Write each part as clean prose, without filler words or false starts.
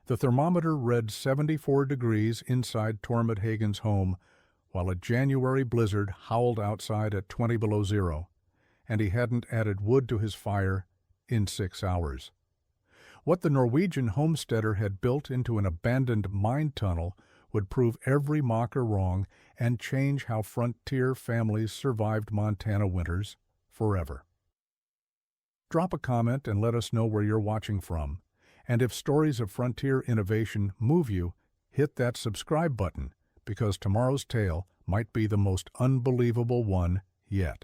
The thermometer read 74 degrees inside Tormod Hagen's home, while a January blizzard howled outside at 20 below zero, and he hadn't added wood to his fire in 6 hours. What the Norwegian homesteader had built into an abandoned mine tunnel would prove every mocker wrong and change how frontier families survived Montana winters forever. Drop a comment and let us know where you're watching from. And if stories of frontier innovation move you, hit that subscribe button, because tomorrow's tale might be the most unbelievable one yet.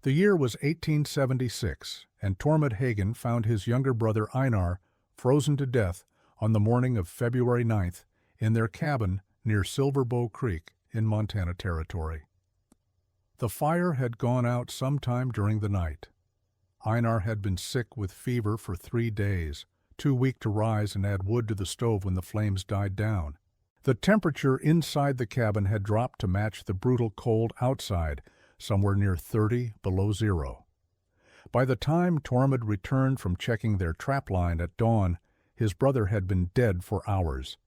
The year was 1876, and Tormod Hagen found his younger brother Einar frozen to death on the morning of February 9th in their cabin near Silver Bow Creek in Montana Territory. The fire had gone out sometime during the night. Einar had been sick with fever for 3 days, too weak to rise and add wood to the stove when the flames died down. The temperature inside the cabin had dropped to match the brutal cold outside, somewhere near 30 below zero. By the time Tormod returned from checking their trap line at dawn, his brother had been dead for hours.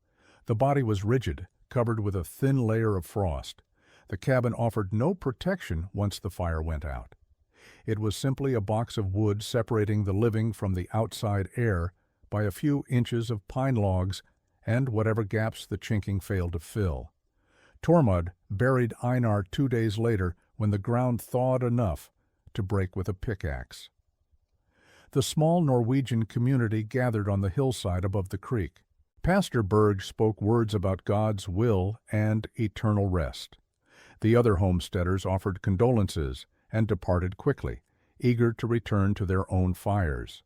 The body was rigid, covered with a thin layer of frost. The cabin offered no protection once the fire went out. It was simply a box of wood separating the living from the outside air by a few inches of pine logs and whatever gaps the chinking failed to fill. Tormod buried Einar 2 days later when the ground thawed enough to break with a pickaxe. The small Norwegian community gathered on the hillside above the creek. Pastor Berg spoke words about God's will and eternal rest. The other homesteaders offered condolences and departed quickly, eager to return to their own fires.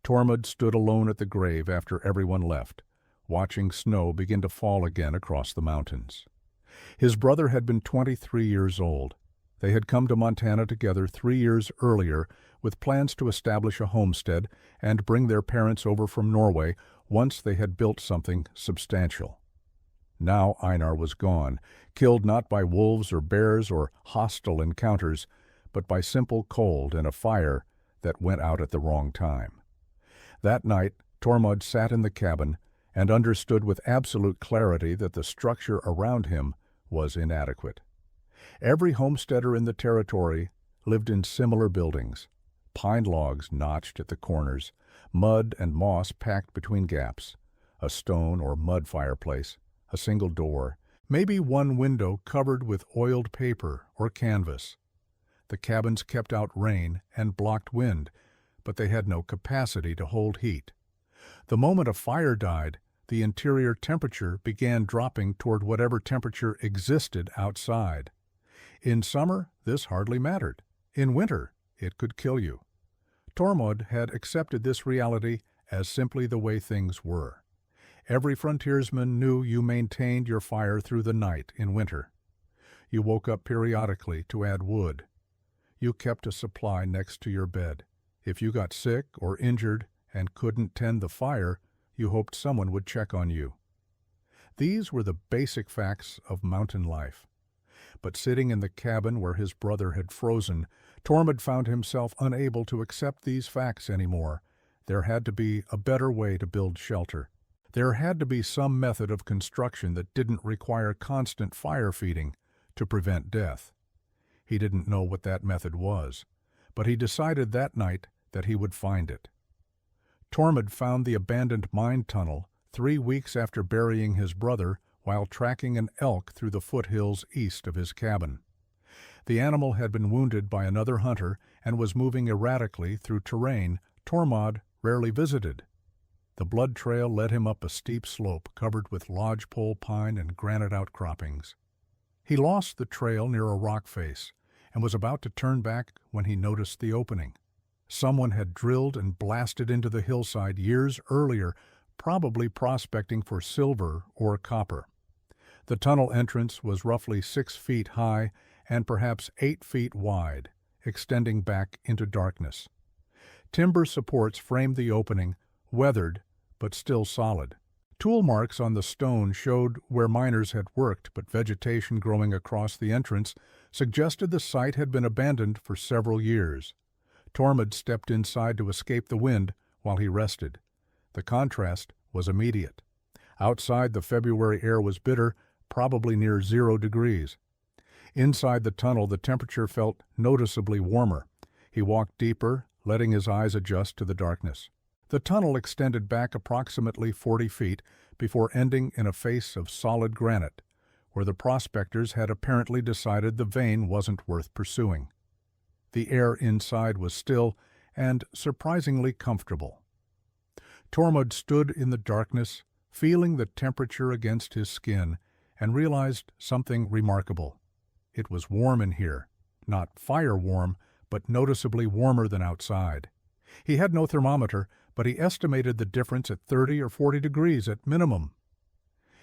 Tormod stood alone at the grave after everyone left, watching snow begin to fall again across the mountains. His brother had been 23 years old. They had come to Montana together 3 years earlier with plans to establish a homestead and bring their parents over from Norway once they had built something substantial. Now Einar was gone, killed not by wolves or bears or hostile encounters, but by simple cold and a fire that went out at the wrong time. That night, Tormod sat in the cabin and understood with absolute clarity that the structure around him was inadequate. Every homesteader in the territory lived in similar buildings, pine logs notched at the corners, mud and moss packed between gaps, a stone or mud fireplace, a single door, maybe one window covered with oiled paper or canvas. The cabins kept out rain and blocked wind, but they had no capacity to hold heat. The moment a fire died, the interior temperature began dropping toward whatever temperature existed outside. In summer, this hardly mattered. In winter, it could kill you. Tormod had accepted this reality as simply the way things were. Every frontiersman knew you maintained your fire through the night in winter. You woke up periodically to add wood. You kept a supply next to your bed. If you got sick or injured and couldn't tend the fire, you hoped someone would check on you. These were the basic facts of mountain life. But sitting in the cabin where his brother had frozen, Tormod found himself unable to accept these facts anymore. There had to be a better way to build shelter. There had to be some method of construction that didn't require constant fire feeding to prevent death. He didn't know what that method was, but he decided that night that he would find it. Tormod found the abandoned mine tunnel 3 weeks after burying his brother while tracking an elk through the foothills east of his cabin. The animal had been wounded by another hunter and was moving erratically through terrain Tormod rarely visited. The blood trail led him up a steep slope covered with lodgepole pine and granite outcroppings. He lost the trail near a rock face and was about to turn back when he noticed the opening. Someone had drilled and blasted into the hillside years earlier, probably prospecting for silver or copper. The tunnel entrance was roughly 6 feet high and perhaps 8 feet wide, extending back into darkness. Timber supports framed the opening, weathered but still solid. Tool marks on the stone showed where miners had worked, but vegetation growing across the entrance suggested the site had been abandoned for several years. Tormod stepped inside to escape the wind while he rested. The contrast was immediate. Outside, the February air was bitter, probably near 0 degrees. Inside the tunnel, the temperature felt noticeably warmer. He walked deeper, letting his eyes adjust to the darkness. The tunnel extended back approximately 40 feet before ending in a face of solid granite, where the prospectors had apparently decided the vein wasn't worth pursuing. The air inside was still and surprisingly comfortable. Tormod stood in the darkness, feeling the temperature against his skin, and realized something remarkable. It was warm in here, not fire warm, but noticeably warmer than outside. He had no thermometer, but he estimated the difference at 30 or 40 degrees at minimum.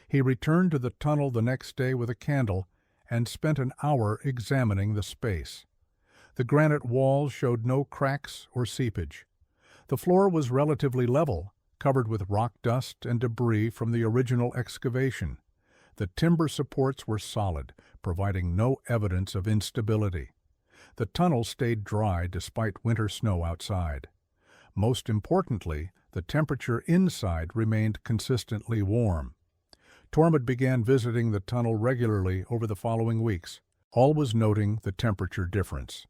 He returned to the tunnel the next day with a candle and spent an hour examining the space. The granite walls showed no cracks or seepage. The floor was relatively level, covered with rock dust and debris from the original excavation. The timber supports were solid, providing no evidence of instability. The tunnel stayed dry despite winter snow outside. Most importantly, the temperature inside remained consistently warm. Tormod began visiting the tunnel regularly over the following weeks, always noting the temperature difference.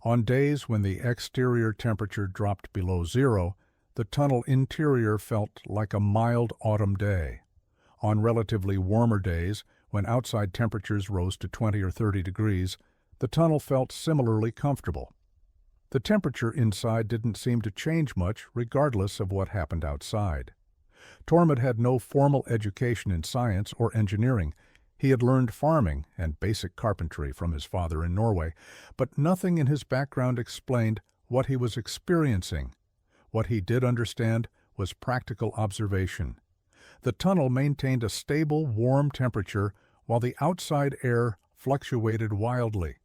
On days when the exterior temperature dropped below 0, the tunnel interior felt like a mild autumn day. On relatively warmer days, when outside temperatures rose to 20 or 30 degrees, the tunnel felt similarly comfortable. The temperature inside didn't seem to change much regardless of what happened outside. Tormod had no formal education in science or engineering. He had learned farming and basic carpentry from his father in Norway, but nothing in his background explained what he was experiencing. What he did understand was practical observation. The tunnel maintained a stable, warm temperature while the outside air fluctuated wildly.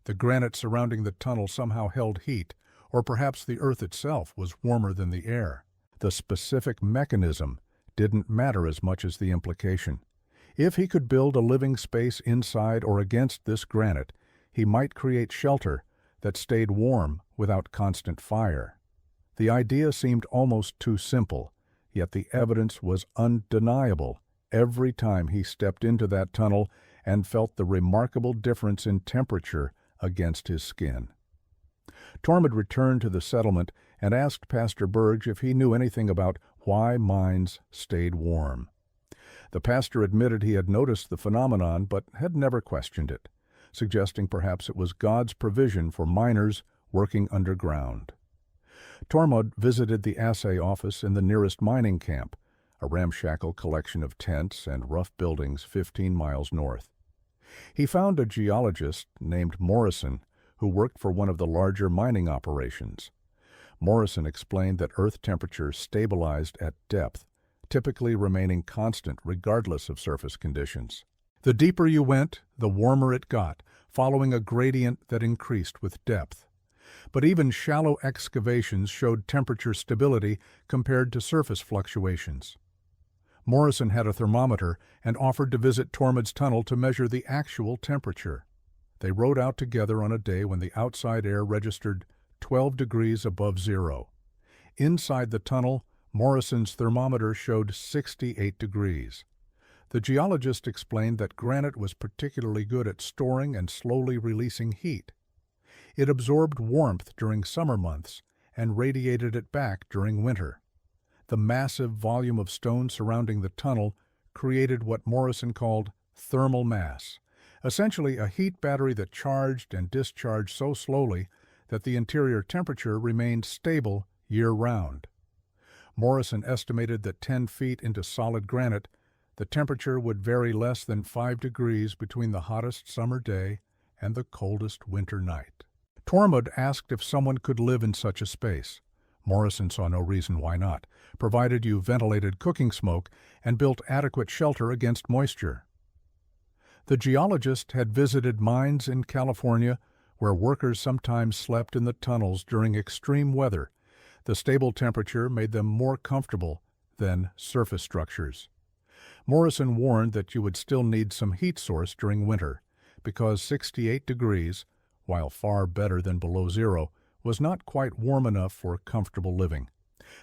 The granite surrounding the tunnel somehow held heat, or perhaps the earth itself was warmer than the air. The specific mechanism didn't matter as much as the implication. If he could build a living space inside or against this granite, he might create shelter that stayed warm without constant fire. The idea seemed almost too simple, yet the evidence was undeniable every time he stepped into that tunnel and felt the remarkable difference in temperature against his skin. Tormod returned to the settlement and asked Pastor Berg if he knew anything about why mines stayed warm. The pastor admitted he had noticed the phenomenon but had never questioned it, suggesting perhaps it was God's provision for miners working underground. Tormod visited the assay office in the nearest mining camp, a ramshackle collection of tents and rough buildings 15 miles north. He found a geologist named Morrison who worked for one of the larger mining operations. Morrison explained that earth temperature stabilized at depth, typically remaining constant regardless of surface conditions. The deeper you went, the warmer it got, following a gradient that increased with depth. But even shallow excavations showed temperature stability compared to surface fluctuations. Morrison had a thermometer and offered to visit Tormod's tunnel to measure the actual temperature. They rode out together on a day when the outside air registered 12 degrees above 0. Inside the tunnel, Morrison's thermometer showed 68 degrees. The geologist explained that granite was particularly good at storing and slowly releasing heat. It absorbed warmth during summer months and radiated it back during winter. The massive volume of stone surrounding the tunnel created what Morrison called thermal mass, essentially a heat battery that charged and discharged so slowly that the interior temperature remained stable year-round. Morrison estimated that 10 feet into solid granite, the temperature would vary less than 5 degrees between the hottest summer day and the coldest winter night. Tormod asked if someone could live in such a space. Morrison saw no reason why not, provided you ventilated cooking smoke and built adequate shelter against moisture. The geologist had visited mines in California where workers sometimes slept in the tunnels during extreme weather. The stable temperature made them more comfortable than surface structures. Morrison warned that you would still need some heat source during winter, because 68 degrees, while far better than below 0, was not quite warm enough for comfortable living.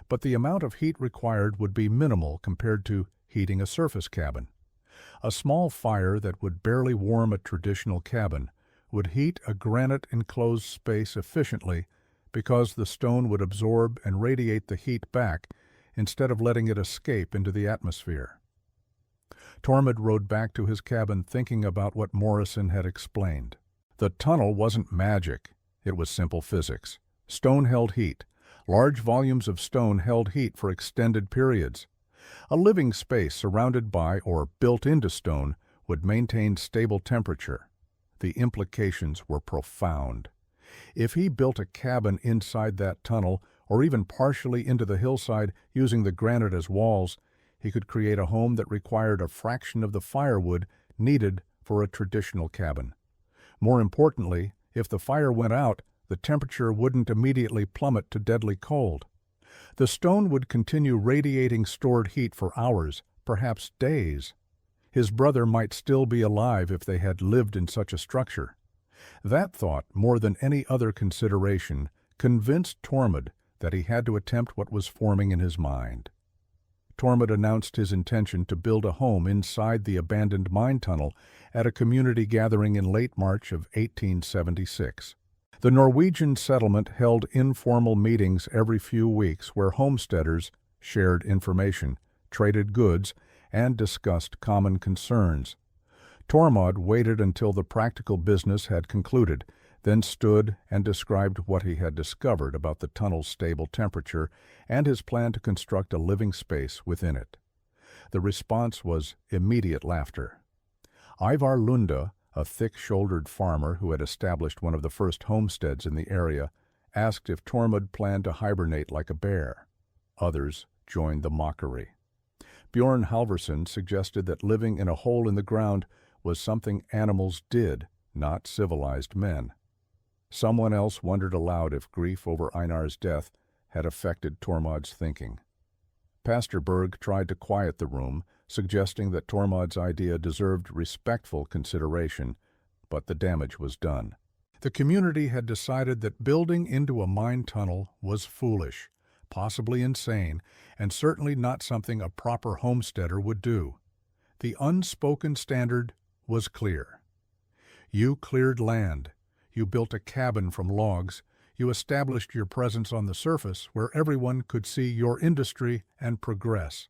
but the amount of heat required would be minimal compared to heating a surface cabin. A small fire that would barely warm a traditional cabin would heat a granite enclosed space efficiently because the stone would absorb and radiate the heat back instead of letting it escape into the atmosphere. Tormod rode back to his cabin thinking about what Morrison had explained. The tunnel wasn't magic, it was simple physics. Stone held heat. Large volumes of stone held heat for extended periods. A living space surrounded by or built into stone would maintain stable temperature. The implications were profound. If he built a cabin inside that tunnel, or even partially into the hillside using the granite as walls, he could create a home that required a fraction of the firewood needed for a traditional cabin. More importantly, if the fire went out, the temperature wouldn't immediately plummet to deadly cold. The stone would continue radiating stored heat for hours, perhaps days. His brother might still be alive if they had lived in such a structure. That thought, more than any other consideration, convinced Tormod that he had to attempt what was forming in his mind. Tormod announced his intention to build a home inside the abandoned mine tunnel at a community gathering in late March of 1876. The Norwegian settlement held informal meetings every few weeks where homesteaders shared information, traded goods, and discussed common concerns. Tormod waited until the practical business had concluded, then stood and described what he had discovered about the tunnel's stable temperature and his plan to construct a living space within it. The response was immediate laughter. Ivar Lunde, a thick-shouldered farmer who had established one of the first homesteads in the area, asked if Tormod planned to hibernate like a bear. Others joined the mockery. Bjorn Halvorsen suggested that living in a hole in the ground was something animals did, not civilized men. Someone else wondered aloud if grief over Einar's death had affected Tormod's thinking. Pastor Berg tried to quiet the room, suggesting that Tormod's idea deserved respectful consideration, but the damage was done. The community had decided that building into a mine tunnel was foolish, possibly insane, and certainly not something a proper homesteader would do. The unspoken standard was clear. You cleared land. You built a cabin from logs. You established your presence on the surface where everyone could see your industry and progress.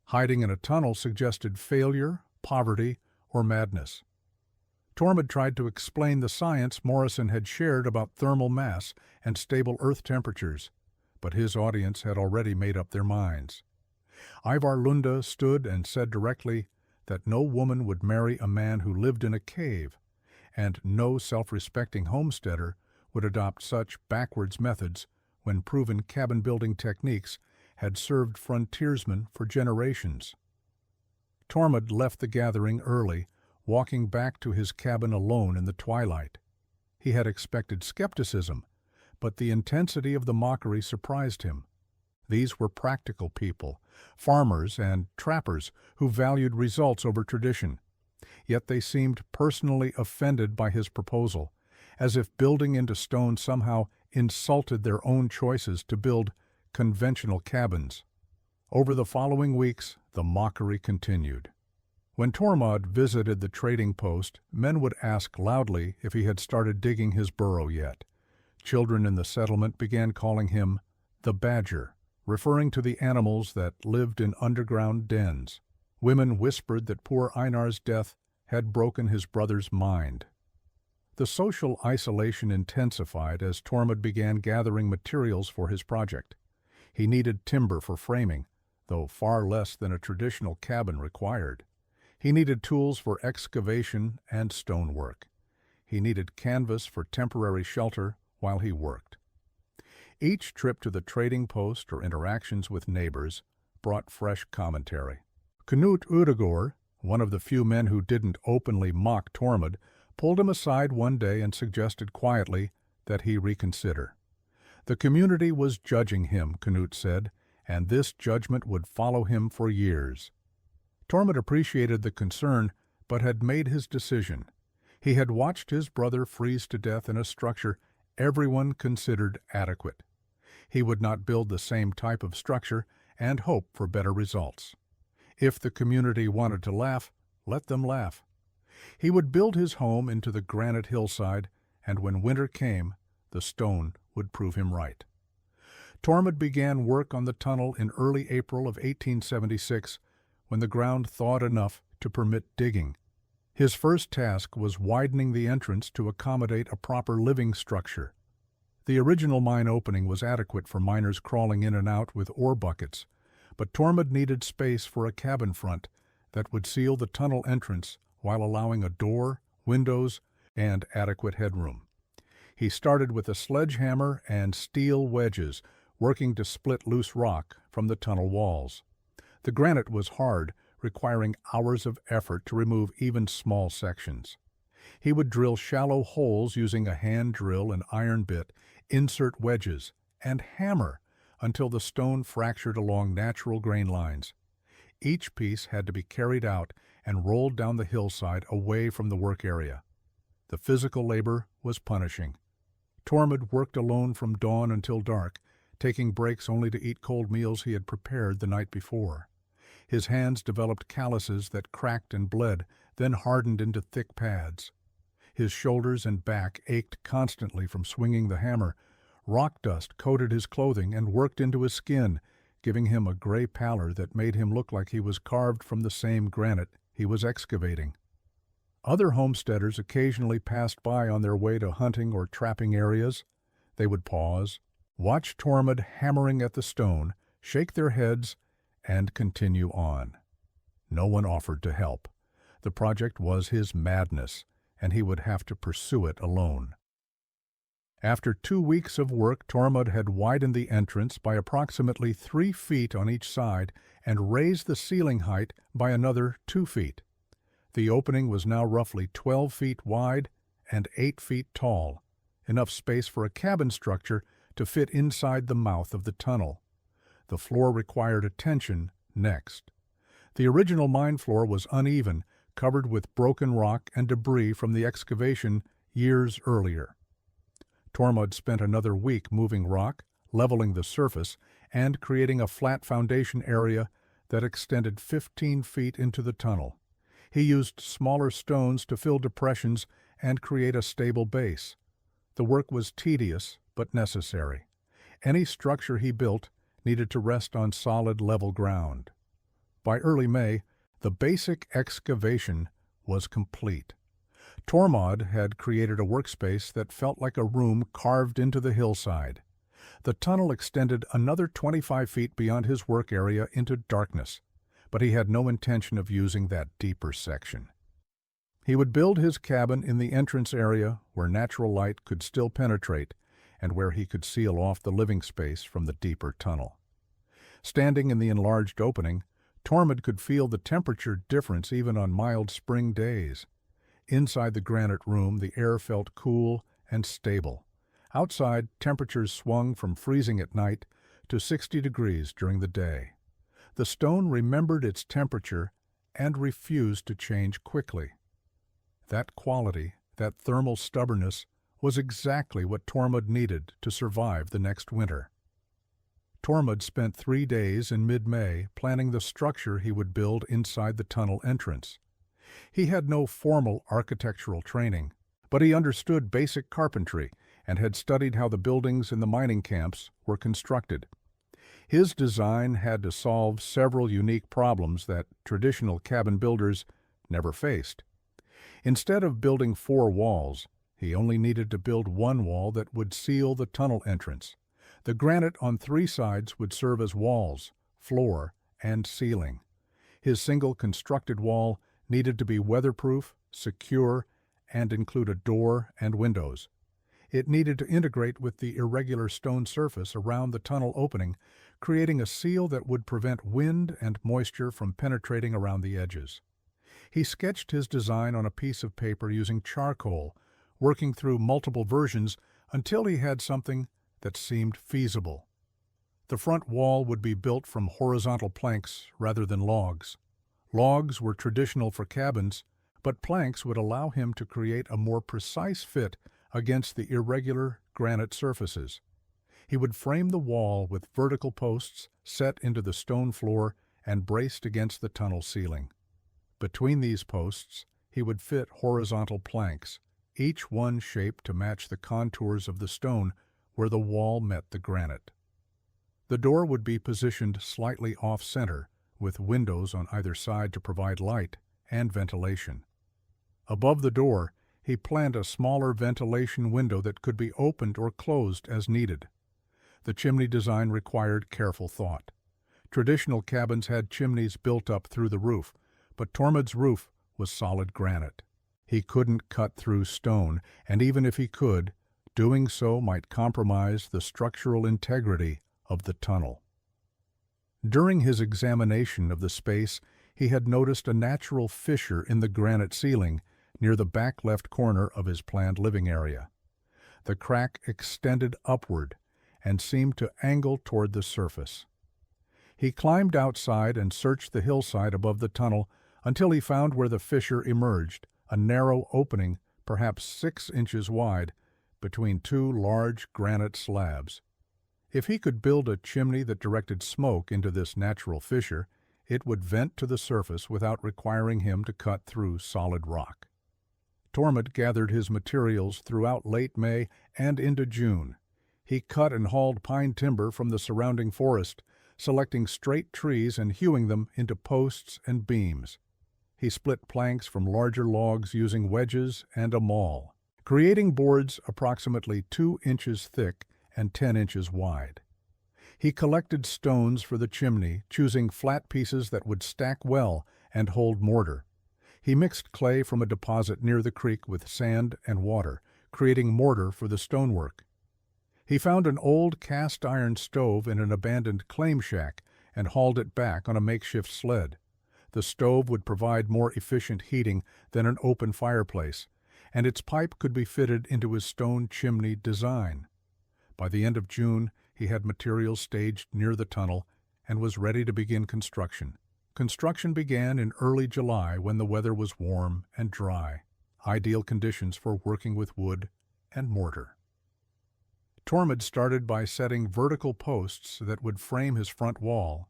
Hiding in a tunnel suggested failure, poverty, or madness. Tormod tried to explain the science Morrison had shared about thermal mass and stable earth temperatures, but his audience had already made up their minds. Ivar Lunde stood and said directly that no woman would marry a man who lived in a cave, and no self-respecting homesteader would adopt such backwards methods when proven cabin-building techniques had served frontiersmen for generations. Tormod left the gathering early, walking back to his cabin alone in the twilight. He had expected skepticism, but the intensity of the mockery surprised him. These were practical people, farmers and trappers who valued results over tradition. Yet they seemed personally offended by his proposal, as if building into stone somehow insulted their own choices to build conventional cabins. Over the following weeks, the mockery continued. When Tormod visited the trading post, men would ask loudly if he had started digging his burrow yet. Children in the settlement began calling him the Badger, referring to the animals that lived in underground dens. Women whispered that poor Einar's death had broken his brother's mind. The social isolation intensified as Tormod began gathering materials for his project. He needed timber for framing, though far less than a traditional cabin required. He needed tools for excavation and stonework. He needed canvas for temporary shelter while he worked. Each trip to the trading post or interactions with neighbors brought fresh commentary. Knut Udegård, one of the few men who didn't openly mock Tormod, pulled him aside one day and suggested quietly that he reconsider. The community was judging him, Knut said, and this judgment would follow him for years. Tormod appreciated the concern, but had made his decision. He had watched his brother freeze to death in a structure everyone considered adequate. He would not build the same type of structure and hope for better results. If the community wanted to laugh, let them laugh. He would build his home into the granite hillside, and when winter came, the stone would prove him right. Tormod began work on the tunnel in early April of 1876, when the ground thawed enough to permit digging. His first task was widening the entrance to accommodate a proper living structure. The original mine opening was adequate for miners crawling in and out with ore buckets, but Tormod needed space for a cabin front that would seal the tunnel entrance while allowing a door, windows, and adequate headroom. He started with a sledgehammer and steel wedges, working to split loose rock from the tunnel walls. The granite was hard, requiring hours of effort to remove even small sections. He would drill shallow holes using a hand drill and iron bit, insert wedges, and hammer until the stone fractured along natural grain lines. Each piece had to be carried out and rolled down the hillside away from the work area. The physical labor was punishing. Tormod worked alone from dawn until dark, taking breaks only to eat cold meals he had prepared the night before. His hands developed calluses that cracked and bled, then hardened into thick pads. His shoulders and back ached constantly from swinging the hammer. Rock dust coated his clothing and worked into his skin, giving him a gray pallor that made him look like he was carved from the same granite he was excavating. Other homesteaders occasionally passed by on their way to hunting or trapping areas. They would pause, watch Tormod hammering at the stone, shake their heads, and continue on. No one offered to help. The project was his madness, and he would have to pursue it alone. After 2 weeks of work, Tormod had widened the entrance by approximately 3 feet on each side and raised the ceiling height by another 2 feet. The opening was now roughly 12 feet wide and 8 feet tall, enough space for a cabin structure to fit inside the mouth of the tunnel. The floor required attention next. The original mine floor was uneven, covered with broken rock and debris from the excavation years earlier. Tormod spent another week moving rock, leveling the surface, and creating a flat foundation area that extended 15 feet into the tunnel. He used smaller stones to fill depressions and create a stable base. The work was tedious but necessary. Any structure he built needed to rest on solid, level ground. By early May, the basic excavation was complete. Tormod had created a workspace that felt like a room carved into the hillside. The tunnel extended another 25 feet beyond his work area into darkness, but he had no intention of using that deeper section. He would build his cabin in the entrance area where natural light could still penetrate and where he could seal off the living space from the deeper tunnel. Standing in the enlarged opening, Tormod could feel the temperature difference even on mild spring days. Inside the granite room, the air felt cool and stable. Outside, temperatures swung from freezing at night to 60 degrees during the day. The stone remembered its temperature and refused to change quickly. That quality, that thermal stubbornness, was exactly what Tormod needed to survive the next winter. Tormod spent 3 days in mid-May planning the structure he would build inside the tunnel entrance. He had no formal architectural training, but he understood basic carpentry and had studied how the buildings in the mining camps were constructed. His design had to solve several unique problems that traditional cabin builders never faced. Instead of building 4 walls, he only needed to build 1 wall that would seal the tunnel entrance. The granite on 3 sides would serve as walls, floor, and ceiling. His single constructed wall needed to be weatherproof, secure, and include a door and windows. It needed to integrate with the irregular stone surface around the tunnel opening, creating a seal that would prevent wind and moisture from penetrating around the edges. He sketched his design on a piece of paper using charcoal, working through multiple versions until he had something that seemed feasible. The front wall would be built from horizontal planks rather than logs. Logs were traditional for cabins, but planks would allow him to create a more precise fit against the irregular granite surfaces. He would frame the wall with vertical posts set into the stone floor and braced against the tunnel ceiling. Between these posts, he would fit horizontal planks, each one shaped to match the contours of the stone where the wall met the granite. The door would be positioned slightly off-center, with windows on either side to provide light and ventilation. Above the door, he planned a smaller ventilation window that could be opened or closed as needed. The chimney design required careful thought. Traditional cabins had chimneys built up through the roof, but Tormod's roof was solid granite. He couldn't cut through stone, and even if he could, doing so might compromise the structural integrity of the tunnel. During his examination of the space, he had noticed a natural fissure in the granite ceiling near the back left corner of his planned living area. The crack extended upward and seemed to angle toward the surface. He climbed outside and searched the hillside above the tunnel until he found where the fissure emerged, a narrow opening, perhaps 6 inches wide, between two large granite slabs. If he could build a chimney that directed smoke into this natural fissure, it would vent to the surface without requiring him to cut through solid rock. Tormod gathered his materials throughout late May and into June. He cut and hauled pine timber from the surrounding forest, selecting straight trees and hewing them into posts and beams. He split planks from larger logs using wedges and a maul, creating boards approximately 2 inches thick and 10 inches wide. He collected stones for the chimney, choosing flat pieces that would stack well and hold mortar. He mixed clay from a deposit near the creek with sand and water, creating mortar for the stonework. He found an old cast-iron stove in an abandoned claim shack and hauled it back on a makeshift sled. The stove would provide more efficient heating than an open fireplace, and its pipe could be fitted into his stone chimney design. By the end of June, he had materials staged near the tunnel and was ready to begin construction. Construction began in early July when the weather was warm and dry, ideal conditions for working with wood and mortar. Tormod started by setting vertical posts that would frame his front wall.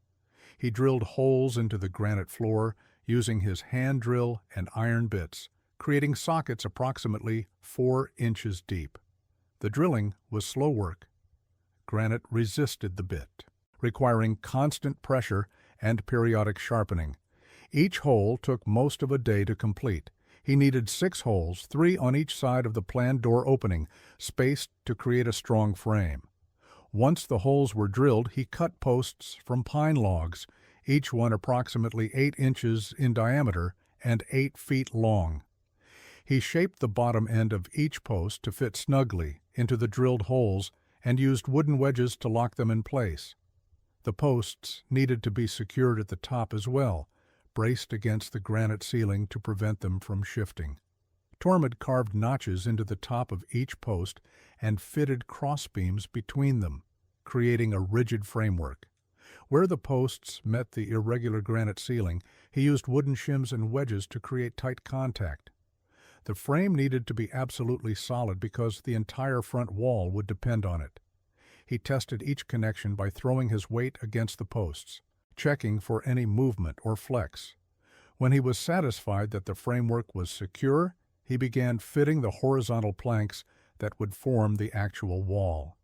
He drilled holes into the granite floor using his hand drill and iron bits, creating sockets approximately 4 inches deep. The drilling was slow work. Granite resisted the bit, requiring constant pressure and periodic sharpening. Each hole took most of a day to complete. He needed 6 holes, 3 on each side of the planned door opening, spaced to create a strong frame. Once the holes were drilled, he cut posts from pine logs, each one approximately 8 inches in diameter and 8 feet long. He shaped the bottom end of each post to fit snugly into the drilled holes and used wooden wedges to lock them in place. The posts needed to be secured at the top as well, braced against the granite ceiling to prevent them from shifting. Tormod carved notches into the top of each post and fitted crossbeams between them, creating a rigid framework. Where the posts met the irregular granite ceiling, he used wooden shims and wedges to create tight contact. The frame needed to be absolutely solid because the entire front wall would depend on it. He tested each connection by throwing his weight against the posts, checking for any movement or flex. When he was satisfied that the framework was secure, he began fitting the horizontal planks that would form the actual wall.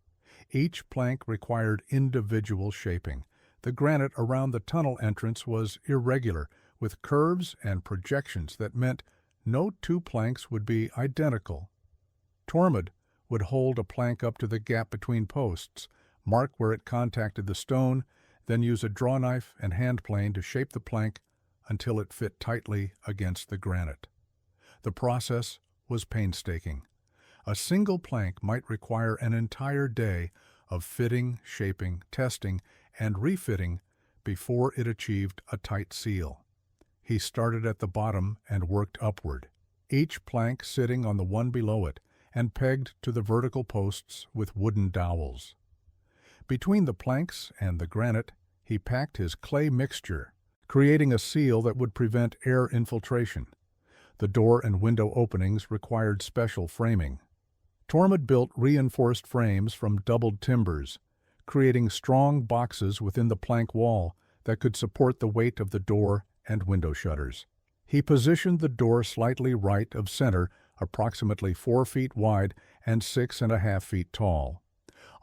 Each plank required individual shaping. The granite around the tunnel entrance was irregular, with curves and projections that meant no 2 planks would be identical. Tormod would hold a plank up to the gap between posts, mark where it contacted the stone, then use a draw knife and hand plane to shape the plank until it fit tightly against the granite. The process was painstaking. A single plank might require an entire day of fitting, shaping, testing, and refitting before it achieved a tight seal. He started at the bottom and worked upward, each plank sitting on the one below it and pegged to the vertical posts with wooden dowels. Between the planks and the granite, he packed his clay mixture, creating a seal that would prevent air infiltration. The door and window openings required special framing. Tormod built reinforced frames from doubled timbers, creating strong boxes within the plank wall that could support the weight of the door and window shutters. He positioned the door slightly right of center, approximately 4 feet wide and 6.5 feet tall.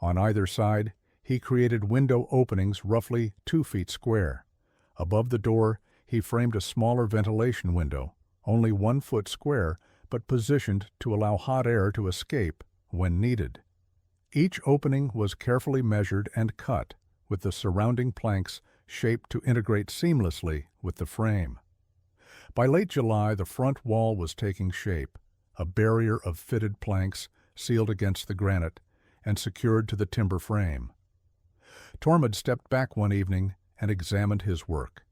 On either side, he created window openings roughly 2 feet square. Above the door, he framed a smaller ventilation window, only 1 foot square, but positioned to allow hot air to escape when needed. Each opening was carefully measured and cut, with the surrounding planks shaped to integrate seamlessly with the frame. By late July, the front wall was taking shape, a barrier of fitted planks sealed against the granite and secured to the timber frame. Tormod stepped back one evening and examined his work.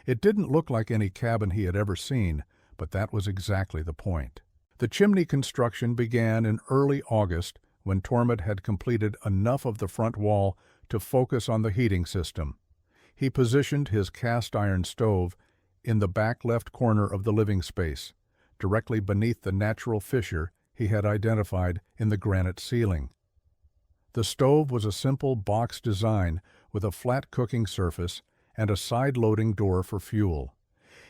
It didn't look like any cabin he had ever seen, but that was exactly the point. The chimney construction began in early August when Tormod had completed enough of the front wall to focus on the heating system. He positioned his cast-iron stove in the back left corner of the living space, directly beneath the natural fissure he had identified in the granite ceiling. The stove was a simple box design with a flat cooking surface and a side-loading door for fuel.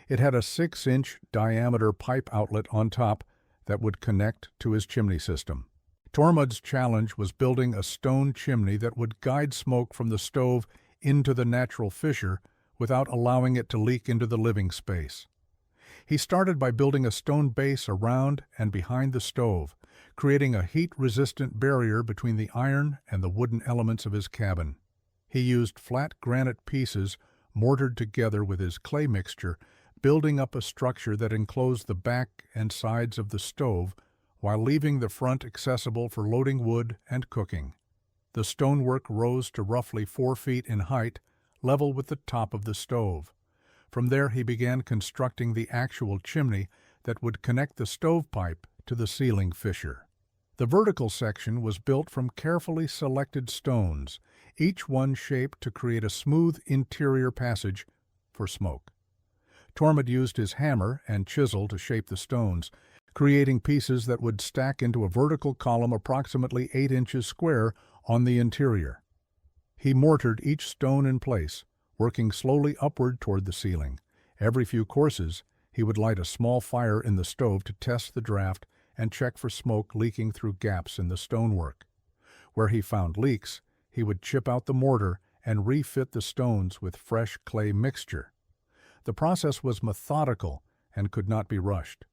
It had a 6-inch diameter pipe outlet on top that would connect to his chimney system. Tormod's challenge was building a stone chimney that would guide smoke from the stove into the natural fissure without allowing it to leak into the living space. He started by building a stone base around and behind the stove, creating a heat-resistant barrier between the iron and the wooden elements of his cabin. He used flat granite pieces mortared together with his clay mixture, building up a structure that enclosed the back and sides of the stove while leaving the front accessible for loading wood and cooking. The stonework rose to roughly 4 feet in height, level with the top of the stove. From there he began constructing the actual chimney that would connect the stovepipe to the ceiling fissure. The vertical section was built from carefully selected stones, each one shaped to create a smooth interior passage for smoke. Tormod used his hammer and chisel to shape the stones, creating pieces that would stack into a vertical column approximately 8 inches square on the interior. He mortared each stone in place, working slowly upward toward the ceiling. Every few courses, he would light a small fire in the stove to test the draft and check for smoke leaking through gaps in the stonework. Where he found leaks, he would chip out the mortar and refit the stones with fresh clay mixture. The process was methodical and could not be rushed.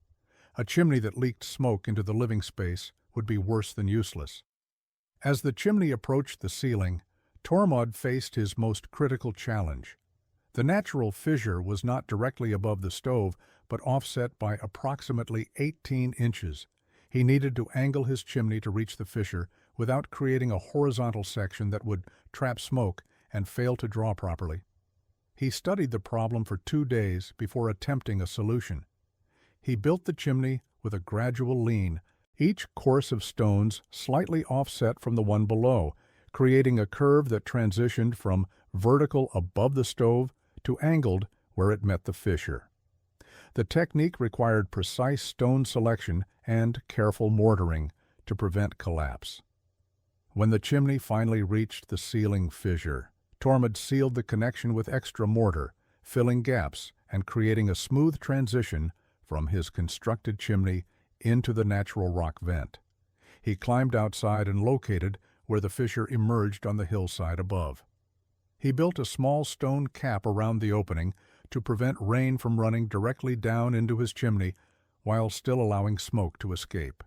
A chimney that leaked smoke into the living space would be worse than useless. As the chimney approached the ceiling, Tormod faced his most critical challenge. The natural fissure was not directly above the stove, but offset by approximately 18 inches. He needed to angle his chimney to reach the fissure without creating a horizontal section that would trap smoke and fail to draw properly. He studied the problem for 2 days before attempting a solution. He built the chimney with a gradual lean, each course of stones slightly offset from the one below, creating a curve that transitioned from vertical above the stove to angled where it met the fissure. The technique required precise stone selection and careful mortaring to prevent collapse. When the chimney finally reached the ceiling fissure, Tormod sealed the connection with extra mortar, filling gaps and creating a smooth transition from his constructed chimney into the natural rock vent. He climbed outside and located where the fissure emerged on the hillside above. He built a small stone cap around the opening to prevent rain from running directly down into his chimney while still allowing smoke to escape.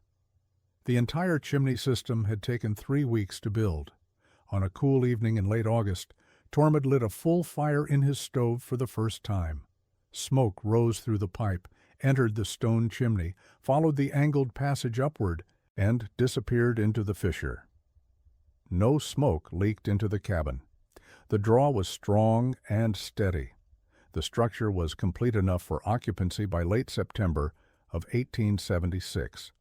The entire chimney system had taken 3 weeks to build. On a cool evening in late August, Tormod lit a full fire in his stove for the first time. Smoke rose through the pipe, entered the stone chimney, followed the angled passage upward, and disappeared into the fissure. No smoke leaked into the cabin. The draw was strong and steady. The structure was complete enough for occupancy by late September of 1876.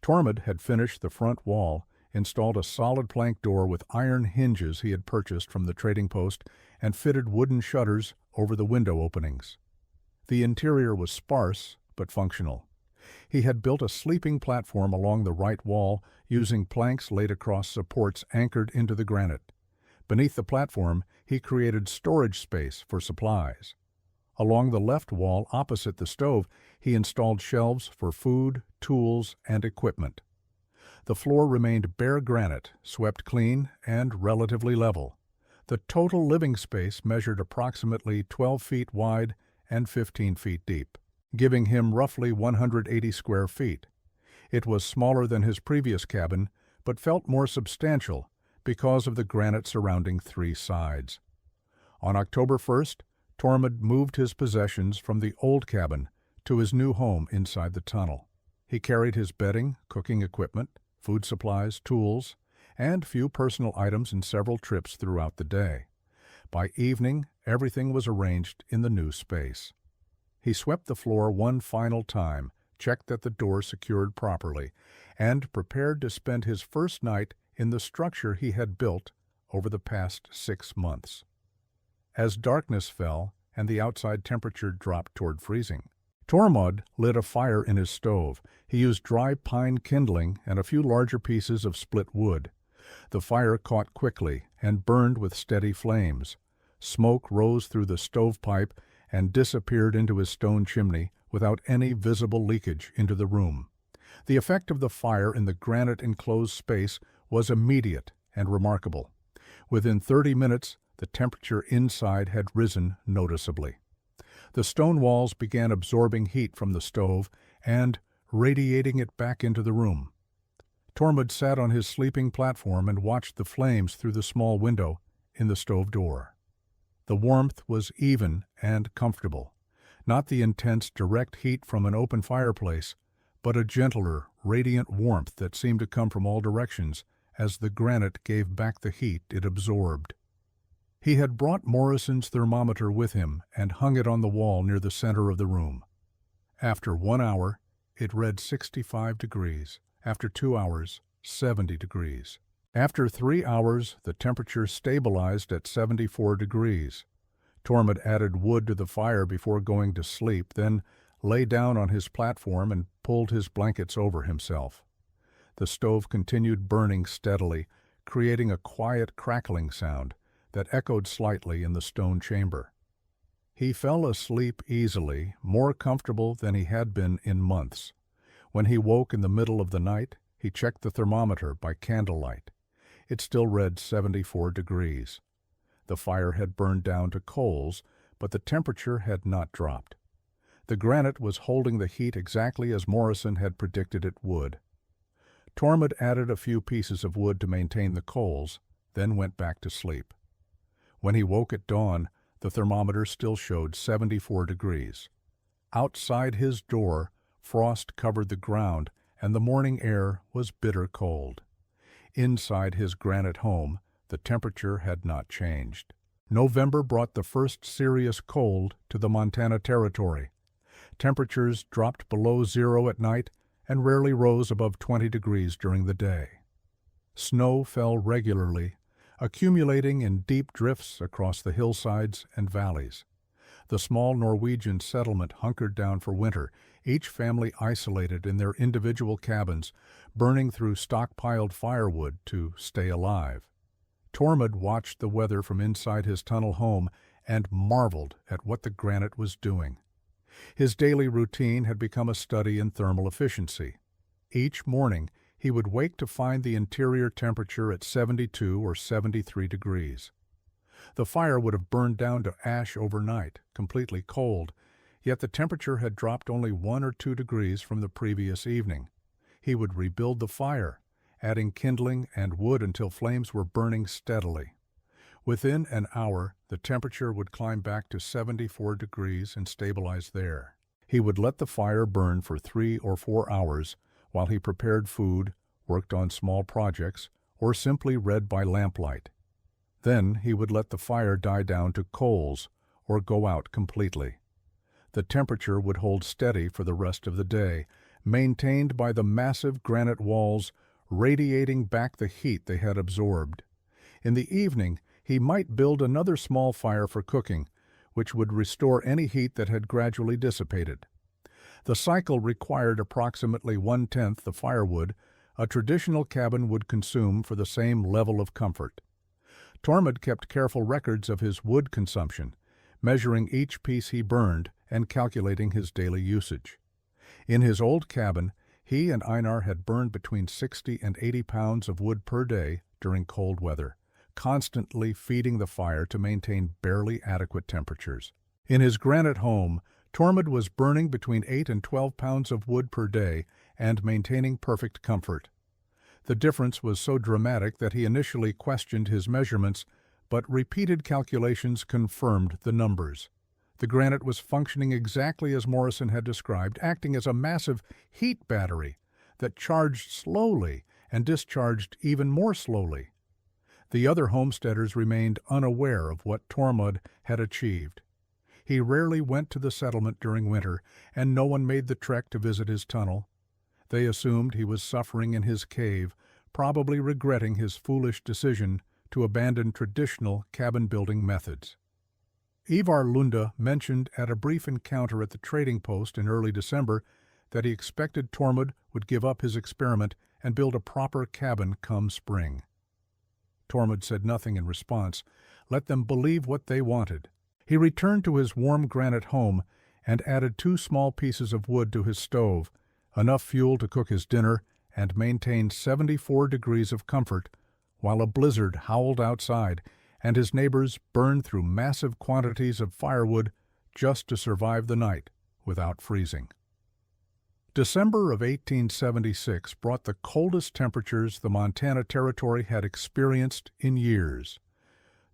Tormod had finished the front wall, installed a solid plank door with iron hinges he had purchased from the trading post, and fitted wooden shutters over the window openings. The interior was sparse but functional. He had built a sleeping platform along the right wall using planks laid across supports anchored into the granite. Beneath the platform, he created storage space for supplies. Along the left wall opposite the stove, he installed shelves for food, tools, and equipment. The floor remained bare granite, swept clean, and relatively level. The total living space measured approximately 12 feet wide and 15 feet deep, giving him roughly 180 square feet. It was smaller than his previous cabin, but felt more substantial because of the granite surrounding three sides. On October 1st, Tormod moved his possessions from the old cabin to his new home inside the tunnel. He carried his bedding, cooking equipment, food supplies, tools, and few personal items in several trips throughout the day. By evening, everything was arranged in the new space. He swept the floor one final time, checked that the door secured properly, and prepared to spend his first night in the structure he had built over the past 6 months. As darkness fell and the outside temperature dropped toward freezing, Tormod lit a fire in his stove. He used dry pine kindling and a few larger pieces of split wood. The fire caught quickly and burned with steady flames. Smoke rose through the stovepipe and disappeared into his stone chimney without any visible leakage into the room. The effect of the fire in the granite-enclosed space was immediate and remarkable. Within 30 minutes, the temperature inside had risen noticeably. The stone walls began absorbing heat from the stove and radiating it back into the room. Tormod sat on his sleeping platform and watched the flames through the small window in the stove door. The warmth was even and comfortable, not the intense direct heat from an open fireplace, but a gentler, radiant warmth that seemed to come from all directions as the granite gave back the heat it absorbed. He had brought Morrison's thermometer with him and hung it on the wall near the center of the room. After 1 hour, it read 65 degrees. After 2 hours, 70 degrees. After 3 hours, the temperature stabilized at 74 degrees. Tormod added wood to the fire before going to sleep, then lay down on his platform and pulled his blankets over himself. The stove continued burning steadily, creating a quiet crackling sound that echoed slightly in the stone chamber. He fell asleep easily, more comfortable than he had been in months. When he woke in the middle of the night, he checked the thermometer by candlelight. It still read 74 degrees. The fire had burned down to coals, but the temperature had not dropped. The granite was holding the heat exactly as Morrison had predicted it would. Tormod added a few pieces of wood to maintain the coals, then went back to sleep. When he woke at dawn, the thermometer still showed 74 degrees. Outside his door, frost covered the ground, and the morning air was bitter cold. Inside his granite home, the temperature had not changed. November brought the first serious cold to the Montana Territory. Temperatures dropped below zero at night and rarely rose above 20 degrees during the day. Snow fell regularly, accumulating in deep drifts across the hillsides and valleys. The small Norwegian settlement hunkered down for winter, each family isolated in their individual cabins, burning through stockpiled firewood to stay alive. Tormod watched the weather from inside his tunnel home and marveled at what the granite was doing. His daily routine had become a study in thermal efficiency. Each morning, he would wake to find the interior temperature at 72 or 73 degrees. The fire would have burned down to ash overnight, completely cold, yet the temperature had dropped only 1 or 2 degrees from the previous evening. He would rebuild the fire, adding kindling and wood until flames were burning steadily. Within an hour, the temperature would climb back to 74 degrees and stabilize there. He would let the fire burn for 3 or 4 hours while he prepared food, worked on small projects, or simply read by lamplight. Then he would let the fire die down to coals or go out completely. The temperature would hold steady for the rest of the day, maintained by the massive granite walls radiating back the heat they had absorbed. In the evening, he might build another small fire for cooking, which would restore any heat that had gradually dissipated. The cycle required approximately 1/10 the firewood a traditional cabin would consume for the same level of comfort. Tormod kept careful records of his wood consumption, measuring each piece he burned and calculating his daily usage. In his old cabin, he and Einar had burned between 60 and 80 pounds of wood per day during cold weather, constantly feeding the fire to maintain barely adequate temperatures. In his Granite home, Tormod was burning between 8 and 12 pounds of wood per day and maintaining perfect comfort. The difference was so dramatic that he initially questioned his measurements, but repeated calculations confirmed the numbers. The Granite was functioning exactly as Morrison had described, acting as a massive heat battery that charged slowly and discharged even more slowly. The other homesteaders remained unaware of what Tormod had achieved. He rarely went to the settlement during winter, and no one made the trek to visit his tunnel. They assumed he was suffering in his cave, probably regretting his foolish decision to abandon traditional cabin-building methods. Ivar Lunde mentioned at a brief encounter at the trading post in early December that he expected Tormod would give up his experiment and build a proper cabin come spring. Tormod said nothing in response, let them believe what they wanted. He returned to his warm Granite home and added 2 small pieces of wood to his stove, enough fuel to cook his dinner and maintain 74 degrees of comfort, while a blizzard howled outside and his neighbors burned through massive quantities of firewood just to survive the night without freezing. December of 1876 brought the coldest temperatures the Montana Territory had experienced in years.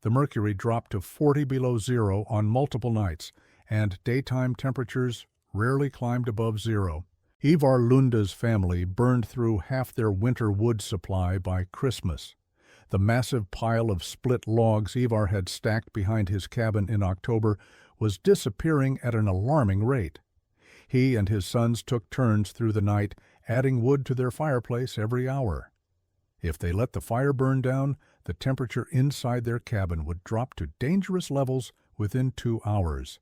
The mercury dropped to 40 below zero on multiple nights, and daytime temperatures rarely climbed above zero. Ivar Lunde's family burned through half their winter wood supply by Christmas. The massive pile of split logs Ivar had stacked behind his cabin in October was disappearing at an alarming rate. He and his sons took turns through the night, adding wood to their fireplace every hour. If they let the fire burn down, the temperature inside their cabin would drop to dangerous levels within 2 hours.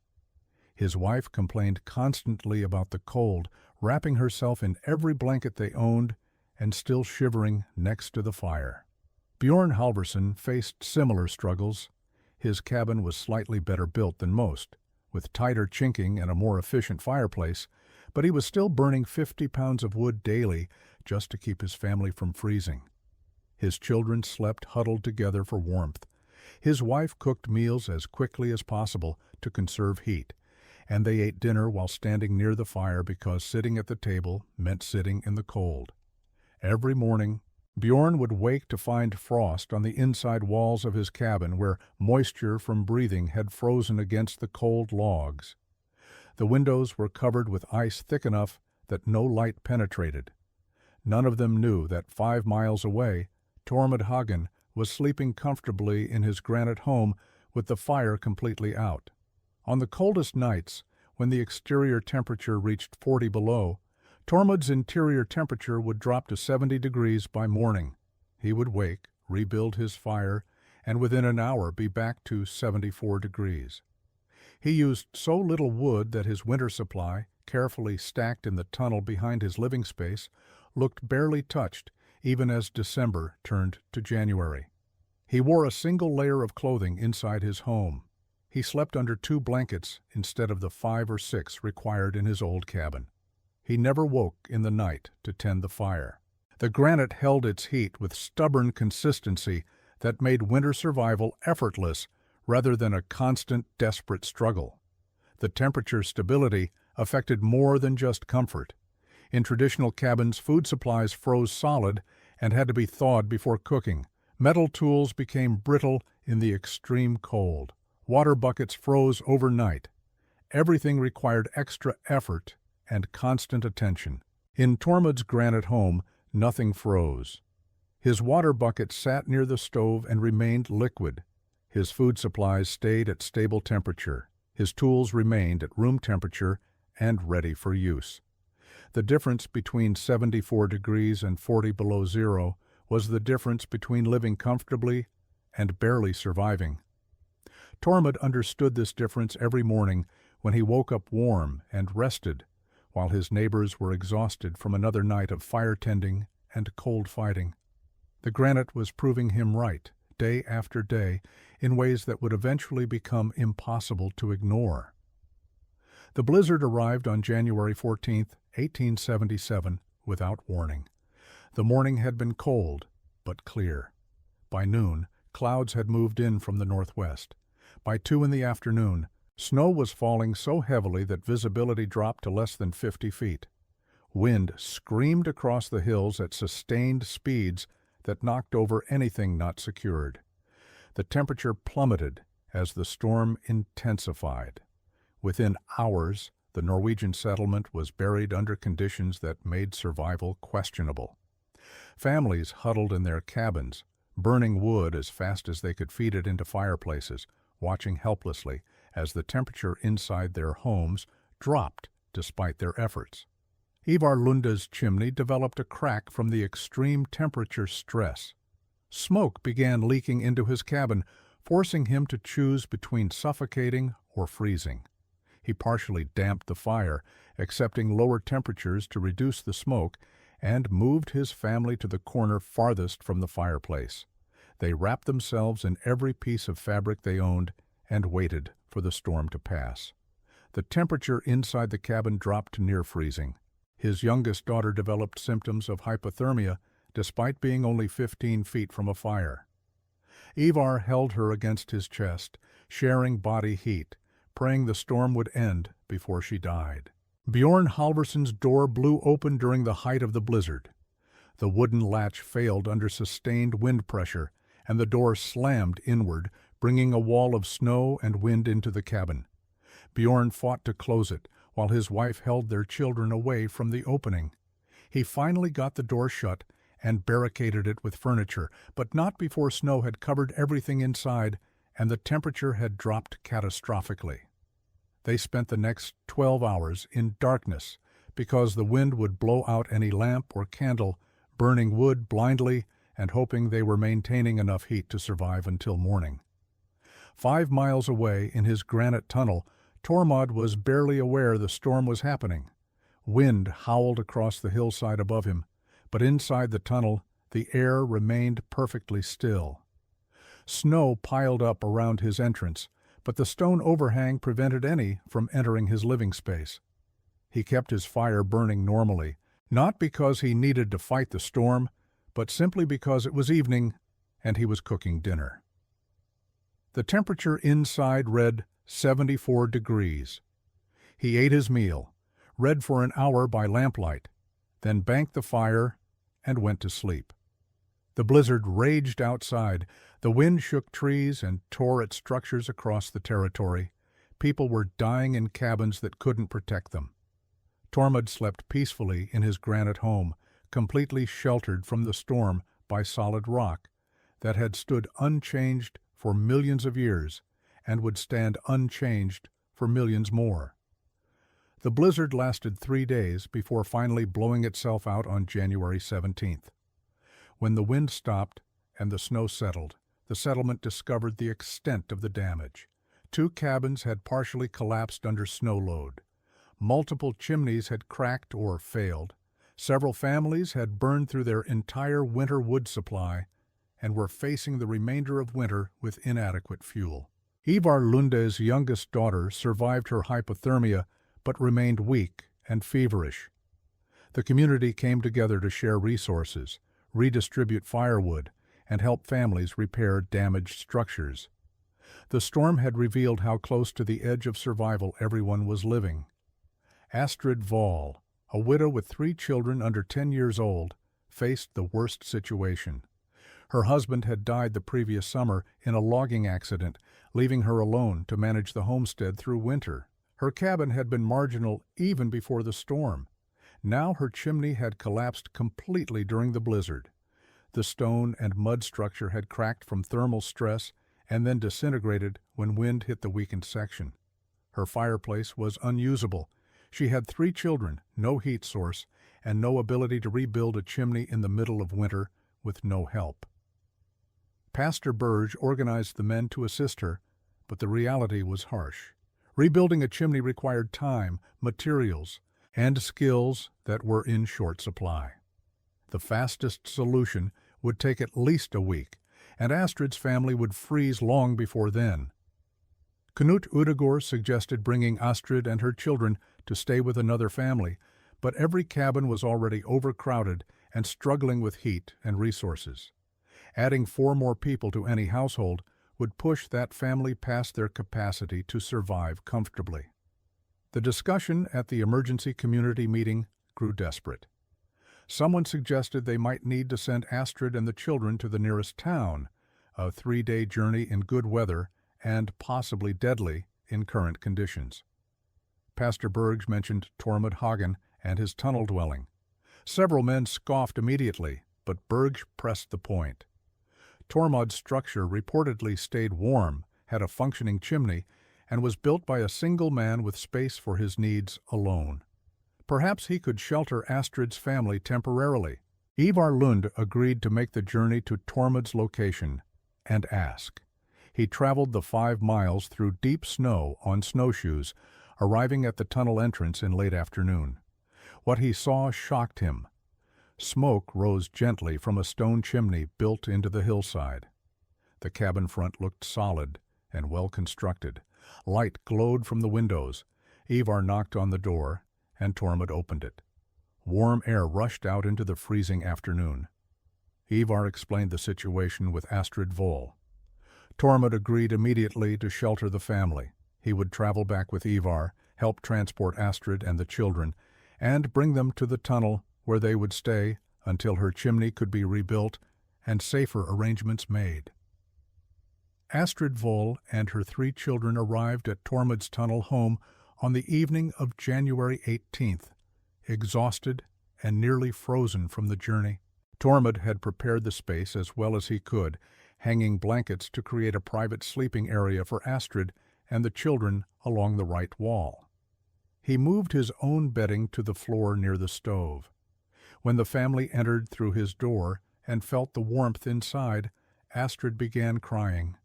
His wife complained constantly about the cold, wrapping herself in every blanket they owned and still shivering next to the fire. Bjorn Halvorsen faced similar struggles. His cabin was slightly better built than most, with tighter chinking and a more efficient fireplace, but he was still burning 50 pounds of wood daily just to keep his family from freezing. His children slept huddled together for warmth. His wife cooked meals as quickly as possible to conserve heat, and they ate dinner while standing near the fire because sitting at the table meant sitting in the cold. Every morning, Bjorn would wake to find frost on the inside walls of his cabin where moisture from breathing had frozen against the cold logs. The windows were covered with ice thick enough that no light penetrated. None of them knew that 5 miles away, Tormod Hagen was sleeping comfortably in his Granite home with the fire completely out. On the coldest nights, when the exterior temperature reached 40 below, Tormod's interior temperature would drop to 70 degrees by morning. He would wake, rebuild his fire, and within an hour be back to 74 degrees. He used so little wood that his winter supply, carefully stacked in the tunnel behind his living space, looked barely touched, even as December turned to January. He wore a single layer of clothing inside his home. He slept under 2 blankets instead of the 5 or 6 required in his old cabin. He never woke in the night to tend the fire. The Granite held its heat with stubborn consistency that made winter survival effortless rather than a constant, desperate struggle. The temperature stability affected more than just comfort. In traditional cabins, food supplies froze solid and had to be thawed before cooking. Metal tools became brittle in the extreme cold. Water buckets froze overnight. Everything required extra effort and constant attention. In Tormod's Granite home, nothing froze. His water bucket sat near the stove and remained liquid. His food supplies stayed at stable temperature. His tools remained at room temperature and ready for use. The difference between 74 degrees and 40 below zero was the difference between living comfortably and barely surviving. Tormod understood this difference every morning when he woke up warm and rested, while his neighbors were exhausted from another night of fire tending and cold fighting. The Granite was proving him right, day after day in ways that would eventually become impossible to ignore. The blizzard arrived on January 14, 1877, without warning. The morning had been cold, but clear. By noon, clouds had moved in from the northwest. By 2 in the afternoon, snow was falling so heavily that visibility dropped to less than 50 feet. Wind screamed across the hills at sustained speeds that knocked over anything not secured. The temperature plummeted as the storm intensified. Within hours, the Norwegian settlement was buried under conditions that made survival questionable. Families huddled in their cabins, burning wood as fast as they could feed it into fireplaces, watching helplessly as the temperature inside their homes dropped despite their efforts. Ivar Lunde's chimney developed a crack from the extreme temperature stress. Smoke began leaking into his cabin, forcing him to choose between suffocating or freezing. He partially damped the fire, accepting lower temperatures to reduce the smoke, and moved his family to the corner farthest from the fireplace. They wrapped themselves in every piece of fabric they owned and waited for the storm to pass. The temperature inside the cabin dropped to near freezing. His youngest daughter developed symptoms of hypothermia despite being only 15 feet from a fire. Ivar held her against his chest, sharing body heat, praying the storm would end before she died. Bjorn Halvorson's door blew open during the height of the blizzard. The wooden latch failed under sustained wind pressure, and the door slammed inward, bringing a wall of snow and wind into the cabin. Bjorn fought to close it, while his wife held their children away from the opening. He finally got the door shut and barricaded it with furniture, but not before snow had covered everything inside and the temperature had dropped catastrophically. They spent the next 12 hours in darkness because the wind would blow out any lamp or candle, burning wood blindly and hoping they were maintaining enough heat to survive until morning. 5 miles away in his granite tunnel, Tormod was barely aware the storm was happening. Wind howled across the hillside above him, but inside the tunnel, the air remained perfectly still. Snow piled up around his entrance, but the stone overhang prevented any from entering his living space. He kept his fire burning normally, not because he needed to fight the storm, but simply because it was evening and he was cooking dinner. The temperature inside read 74 degrees. He ate his meal, read for an hour by lamplight, then banked the fire and went to sleep. The blizzard raged outside. The wind shook trees and tore at structures across the territory. People were dying in cabins that couldn't protect them. Tormod slept peacefully in his granite home, completely sheltered from the storm by solid rock that had stood unchanged for millions of years and would stand unchanged for millions more. The blizzard lasted 3 days before finally blowing itself out on January 17th. When the wind stopped and the snow settled, the settlement discovered the extent of the damage. 2 cabins had partially collapsed under snow load. Multiple chimneys had cracked or failed. Several families had burned through their entire winter wood supply and were facing the remainder of winter with inadequate fuel. Ivar Lunde's youngest daughter survived her hypothermia but remained weak and feverish. The community came together to share resources, redistribute firewood, and help families repair damaged structures. The storm had revealed how close to the edge of survival everyone was living. Astrid Wahl, a widow with 3 children under 10 years old, faced the worst situation. Her husband had died the previous summer in a logging accident, leaving her alone to manage the homestead through winter. Her cabin had been marginal even before the storm. Now her chimney had collapsed completely during the blizzard. The stone and mud structure had cracked from thermal stress and then disintegrated when wind hit the weakened section. Her fireplace was unusable. She had 3 children, no heat source, and no ability to rebuild a chimney in the middle of winter with no help. Pastor Burge organized the men to assist her, but the reality was harsh. Rebuilding a chimney required time, materials, and skills that were in short supply. The fastest solution would take at least a week, and Astrid's family would freeze long before then. Knut Udegård suggested bringing Astrid and her children to stay with another family, but every cabin was already overcrowded and struggling with heat and resources. Adding 4 more people to any household would push that family past their capacity to survive comfortably. The discussion at the emergency community meeting grew desperate. Someone suggested they might need to send Astrid and the children to the nearest town, a 3-day journey in good weather and possibly deadly in current conditions. Pastor Bergs mentioned Tormod Hagen and his tunnel dwelling. Several men scoffed immediately, but Bergs pressed the point. Tormod's structure reportedly stayed warm, had a functioning chimney, and was built by a single man with space for his needs alone. Perhaps he could shelter Astrid's family temporarily. Ivar Lund agreed to make the journey to Tormod's location and ask. He traveled the 5 miles through deep snow on snowshoes, arriving at the tunnel entrance in late afternoon. What he saw shocked him. Smoke rose gently from a stone chimney built into the hillside. The cabin front looked solid and well constructed. Light glowed from the windows. Ivar knocked on the door, and Tormod opened it. Warm air rushed out into the freezing afternoon. Ivar explained the situation with Astrid Voll. Tormod agreed immediately to shelter the family. He would travel back with Ivar, help transport Astrid and the children, and bring them to the tunnel where they would stay until her chimney could be rebuilt and safer arrangements made. Astrid Voll and her 3 children arrived at Tormod's tunnel home on the evening of January 18th, exhausted and nearly frozen from the journey. Tormod had prepared the space as well as he could, hanging blankets to create a private sleeping area for Astrid and the children along the right wall. He moved his own bedding to the floor near the stove. When the family entered through his door and felt the warmth inside, Astrid began crying.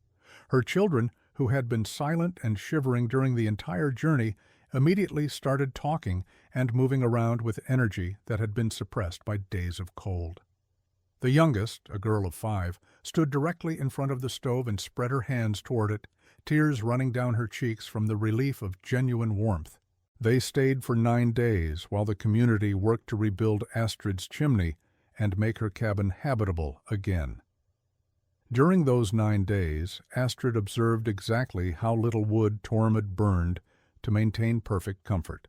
Her children, who had been silent and shivering during the entire journey, immediately started talking and moving around with energy that had been suppressed by days of cold. The youngest, a girl of 5, stood directly in front of the stove and spread her hands toward it, tears running down her cheeks from the relief of genuine warmth. They stayed for 9 days while the community worked to rebuild Astrid's chimney and make her cabin habitable again. During those 9 days, Astrid observed exactly how little wood Tormod burned to maintain perfect comfort.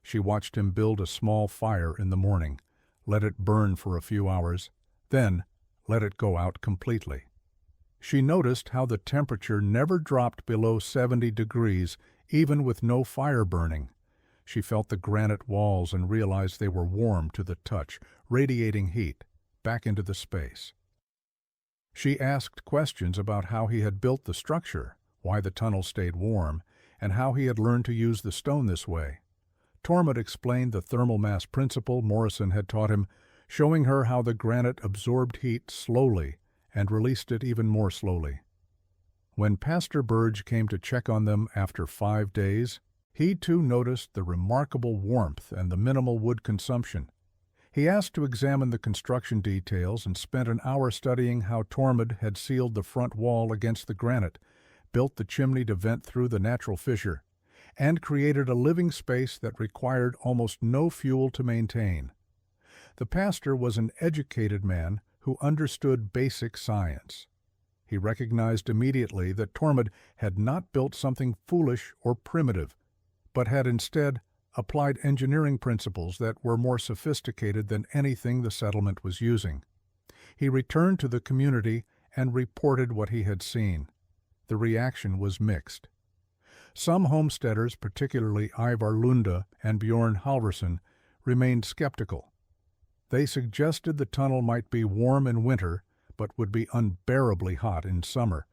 She watched him build a small fire in the morning, let it burn for a few hours, then let it go out completely. She noticed how the temperature never dropped below 70 degrees, even with no fire burning. She felt the granite walls and realized they were warm to the touch, radiating heat back into the space. She asked questions about how he had built the structure, why the tunnel stayed warm, and how he had learned to use the stone this way. Tormod explained the thermal mass principle Morrison had taught him, showing her how the granite absorbed heat slowly and released it even more slowly. When Pastor Berge came to check on them after 5 days, he too noticed the remarkable warmth and the minimal wood consumption. He asked to examine the construction details and spent an hour studying how Tormod had sealed the front wall against the granite, built the chimney to vent through the natural fissure, and created a living space that required almost no fuel to maintain. The pastor was an educated man who understood basic science. He recognized immediately that Tormod had not built something foolish or primitive, but had instead applied engineering principles that were more sophisticated than anything the settlement was using. He returned to the community and reported what he had seen. The reaction was mixed. Some homesteaders, particularly Ivar Lunde and Bjorn Halvorsen, remained skeptical. They suggested the tunnel might be warm in winter, but would be unbearably hot in summer.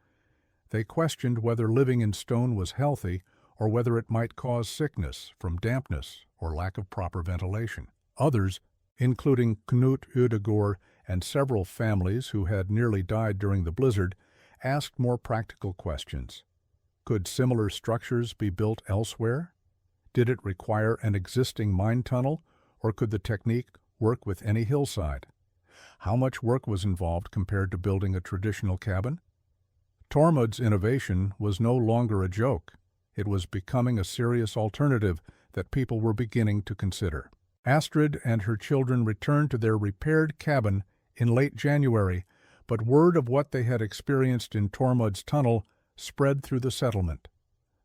They questioned whether living in stone was healthy or whether it might cause sickness from dampness or lack of proper ventilation. Others, including Knut Udegård and several families who had nearly died during the blizzard, asked more practical questions. Could similar structures be built elsewhere? Did it require an existing mine tunnel, or could the technique work with any hillside? How much work was involved compared to building a traditional cabin? Tormod's innovation was no longer a joke. It was becoming a serious alternative that people were beginning to consider. Astrid and her children returned to their repaired cabin in late January, but word of what they had experienced in Tormod's tunnel spread through the settlement.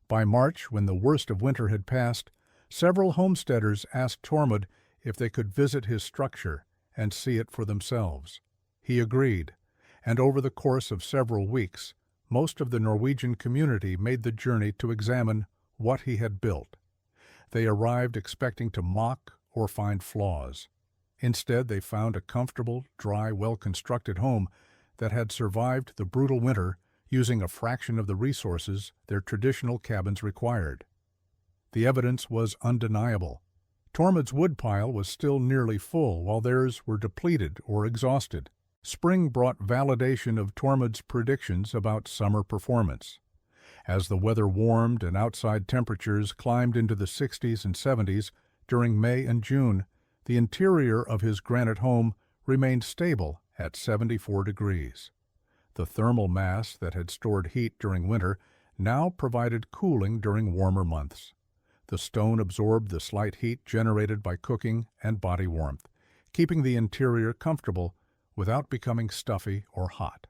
By March, when the worst of winter had passed, several homesteaders asked Tormod if they could visit his structure and see it for themselves. He agreed, and over the course of several weeks, most of the Norwegian community made the journey to examine what he had built. They arrived expecting to mock or find flaws. Instead, they found a comfortable, dry, well-constructed home that had survived the brutal winter using a fraction of the resources their traditional cabins required. The evidence was undeniable. Tormod's woodpile was still nearly full, while theirs were depleted or exhausted. Spring brought validation of Tormod's predictions about summer performance. As the weather warmed and outside temperatures climbed into the 60s and 70s during May and June, the interior of his granite home remained stable at 74 degrees. The thermal mass that had stored heat during winter now provided cooling during warmer months. The stone absorbed the slight heat generated by cooking and body warmth, keeping the interior comfortable without becoming stuffy or hot.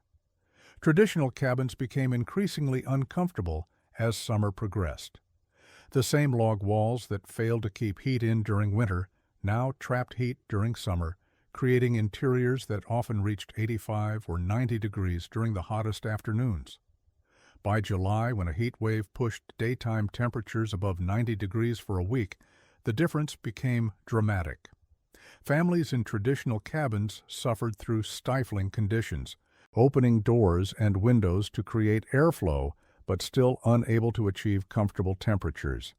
Traditional cabins became increasingly uncomfortable as summer progressed. The same log walls that failed to keep heat in during winter now trapped heat during summer, creating interiors that often reached 85 or 90 degrees during the hottest afternoons. By July, when a heat wave pushed daytime temperatures above 90 degrees for a week, the difference became dramatic. Families in traditional cabins suffered through stifling conditions, opening doors and windows to create airflow, but still unable to achieve comfortable temperatures.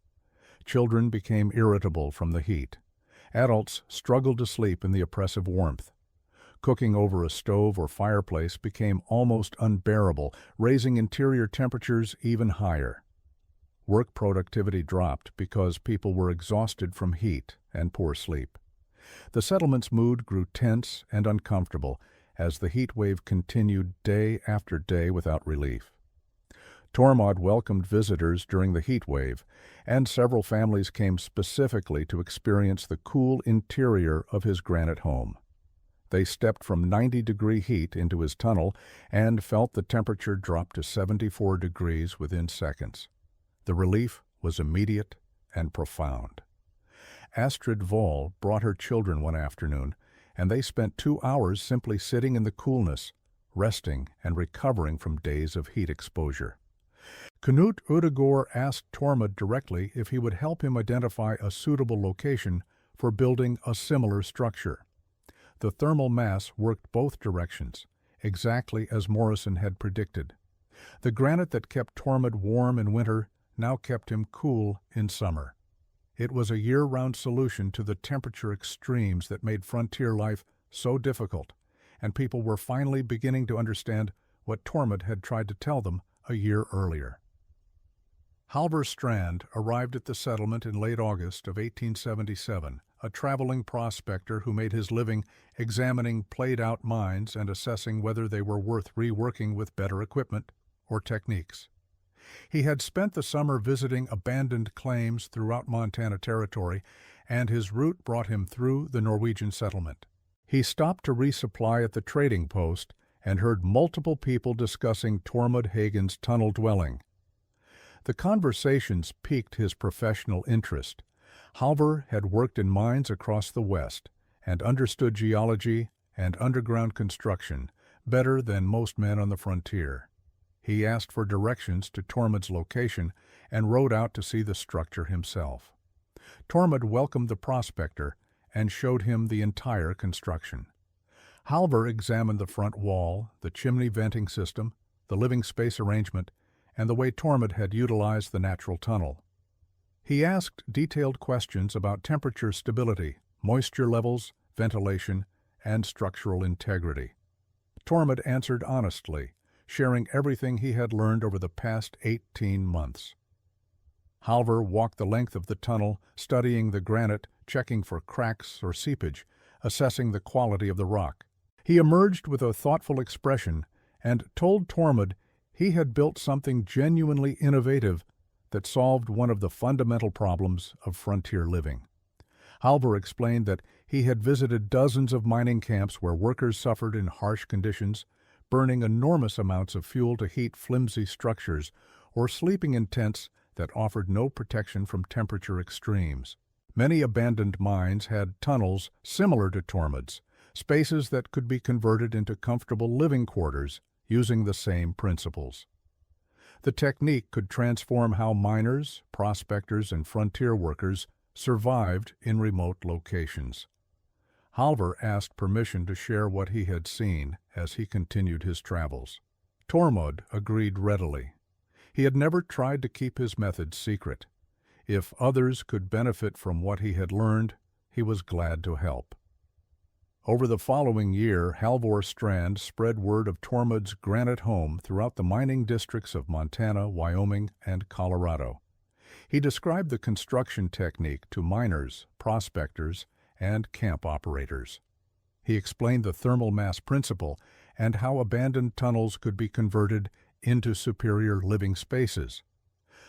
Children became irritable from the heat. Adults struggled to sleep in the oppressive warmth. Cooking over a stove or fireplace became almost unbearable, raising interior temperatures even higher. Work productivity dropped because people were exhausted from heat and poor sleep. The settlement's mood grew tense and uncomfortable as the heat wave continued day after day without relief. Tormod welcomed visitors during the heat wave, and several families came specifically to experience the cool interior of his granite home. They stepped from 90-degree heat into his tunnel and felt the temperature drop to 74 degrees within seconds. The relief was immediate and profound. Astrid Voll brought her children one afternoon, and they spent 2 hours simply sitting in the coolness, resting and recovering from days of heat exposure. Knut Ødegård asked Tormod directly if he would help him identify a suitable location for building a similar structure. The thermal mass worked both directions, exactly as Morrison had predicted. The granite that kept Tormod warm in winter now kept him cool in summer. It was a year-round solution to the temperature extremes that made frontier life so difficult, and people were finally beginning to understand what Tormod had tried to tell them a year earlier. Halvor Strand arrived at the settlement in late August of 1877, a traveling prospector who made his living examining played-out mines and assessing whether they were worth reworking with better equipment or techniques. He had spent the summer visiting abandoned claims throughout Montana Territory, and his route brought him through the Norwegian settlement. He stopped to resupply at the trading post and heard multiple people discussing Tormod Hagen's tunnel dwelling. The conversations piqued his professional interest. Halvor had worked in mines across the West and understood geology and underground construction better than most men on the frontier. He asked for directions to Tormod's location and rode out to see the structure himself. Tormod welcomed the prospector and showed him the entire construction. Halvor examined the front wall, the chimney venting system, the living space arrangement, and the way Tormod had utilized the natural tunnel. He asked detailed questions about temperature stability, moisture levels, ventilation, and structural integrity. Tormod answered honestly, sharing everything he had learned over the past 18 months. Halvor walked the length of the tunnel, studying the granite, checking for cracks or seepage, assessing the quality of the rock. He emerged with a thoughtful expression and told Tormod he had built something genuinely innovative that solved one of the fundamental problems of frontier living. Halvor explained that he had visited dozens of mining camps where workers suffered in harsh conditions, burning enormous amounts of fuel to heat flimsy structures or sleeping in tents that offered no protection from temperature extremes. Many abandoned mines had tunnels similar to Tormod's, spaces that could be converted into comfortable living quarters using the same principles. The technique could transform how miners, prospectors, and frontier workers survived in remote locations. Halvor asked permission to share what he had seen as he continued his travels. Tormod agreed readily. He had never tried to keep his methods secret. If others could benefit from what he had learned, he was glad to help. Over the following year, Halvor Strand spread word of Tormod's Granite home throughout the mining districts of Montana, Wyoming, and Colorado. He described the construction technique to miners, prospectors, and camp operators. He explained the thermal mass principle and how abandoned tunnels could be converted into superior living spaces.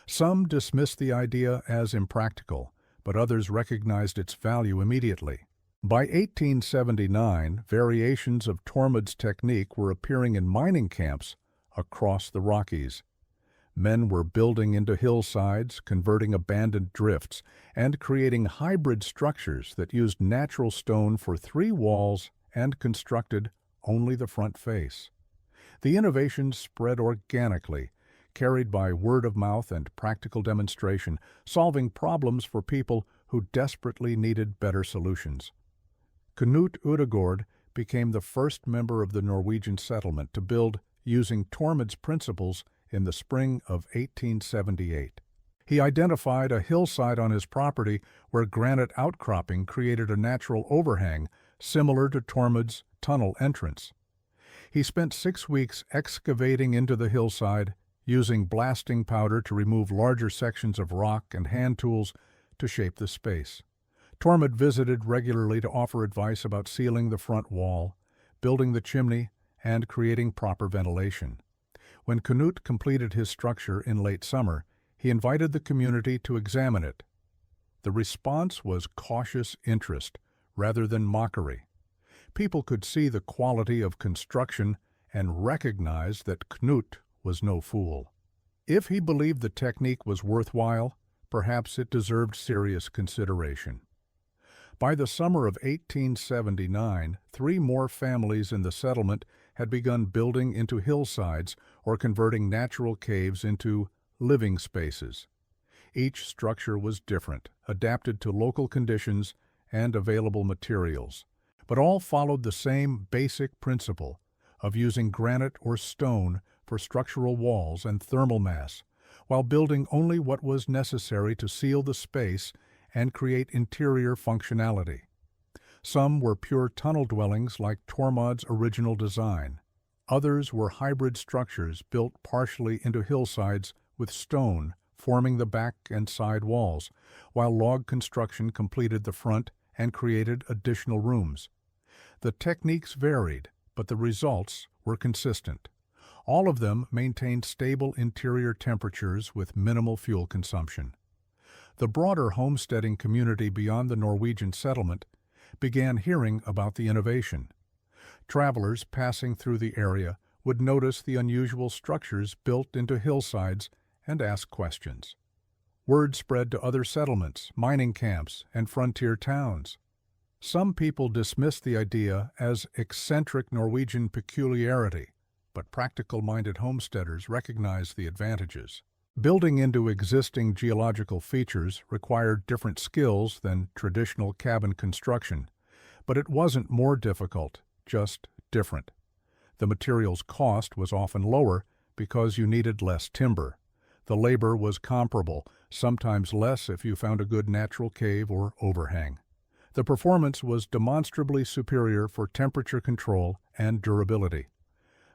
Some dismissed the idea as impractical, but others recognized its value immediately. By 1879, variations of Tormod's technique were appearing in mining camps across the Rockies. Men were building into hillsides, converting abandoned drifts, and creating hybrid structures that used natural stone for 3 walls and constructed only the front face. The innovations spread organically, carried by word of mouth and practical demonstration, solving problems for people who desperately needed better solutions. Knut Udegård became the first member of the Norwegian settlement to build using Tormod's principles in the spring of 1878. He identified a hillside on his property where granite outcropping created a natural overhang similar to Tormod's tunnel entrance. He spent 6 weeks excavating into the hillside, using blasting powder to remove larger sections of rock and hand tools to shape the space. Tormod visited regularly to offer advice about sealing the front wall, building the chimney, and creating proper ventilation. When Knut completed his structure in late summer, he invited the community to examine it. The response was cautious interest rather than mockery. People could see the quality of construction and recognized that Knut was no fool. If he believed the technique was worthwhile, perhaps it deserved serious consideration. By the summer of 1879, 3 more families in the settlement had begun building into hillsides or converting natural caves into living spaces. Each structure was different, adapted to local conditions and available materials, but all followed the same basic principle of using granite or stone for structural walls and thermal mass, while building only what was necessary to seal the space and create interior functionality. Some were pure tunnel dwellings like Tormod's original design. Others were hybrid structures built partially into hillsides with stone forming the back and side walls, while log construction completed the front and created additional rooms. The techniques varied, but the results were consistent. All of them maintained stable interior temperatures with minimal fuel consumption. The broader homesteading community beyond the Norwegian settlement began hearing about the innovation. Travelers passing through the area would notice the unusual structures built into hillsides and ask questions. Word spread to other settlements, mining camps, and frontier towns. Some people dismissed the idea as eccentric Norwegian peculiarity, but practical-minded homesteaders recognized the advantages. Building into existing geological features required different skills than traditional cabin construction, but it wasn't more difficult, just different. The material's cost was often lower because you needed less timber. The labor was comparable, sometimes less if you found a good natural cave or overhang. The performance was demonstrably superior for temperature control and durability.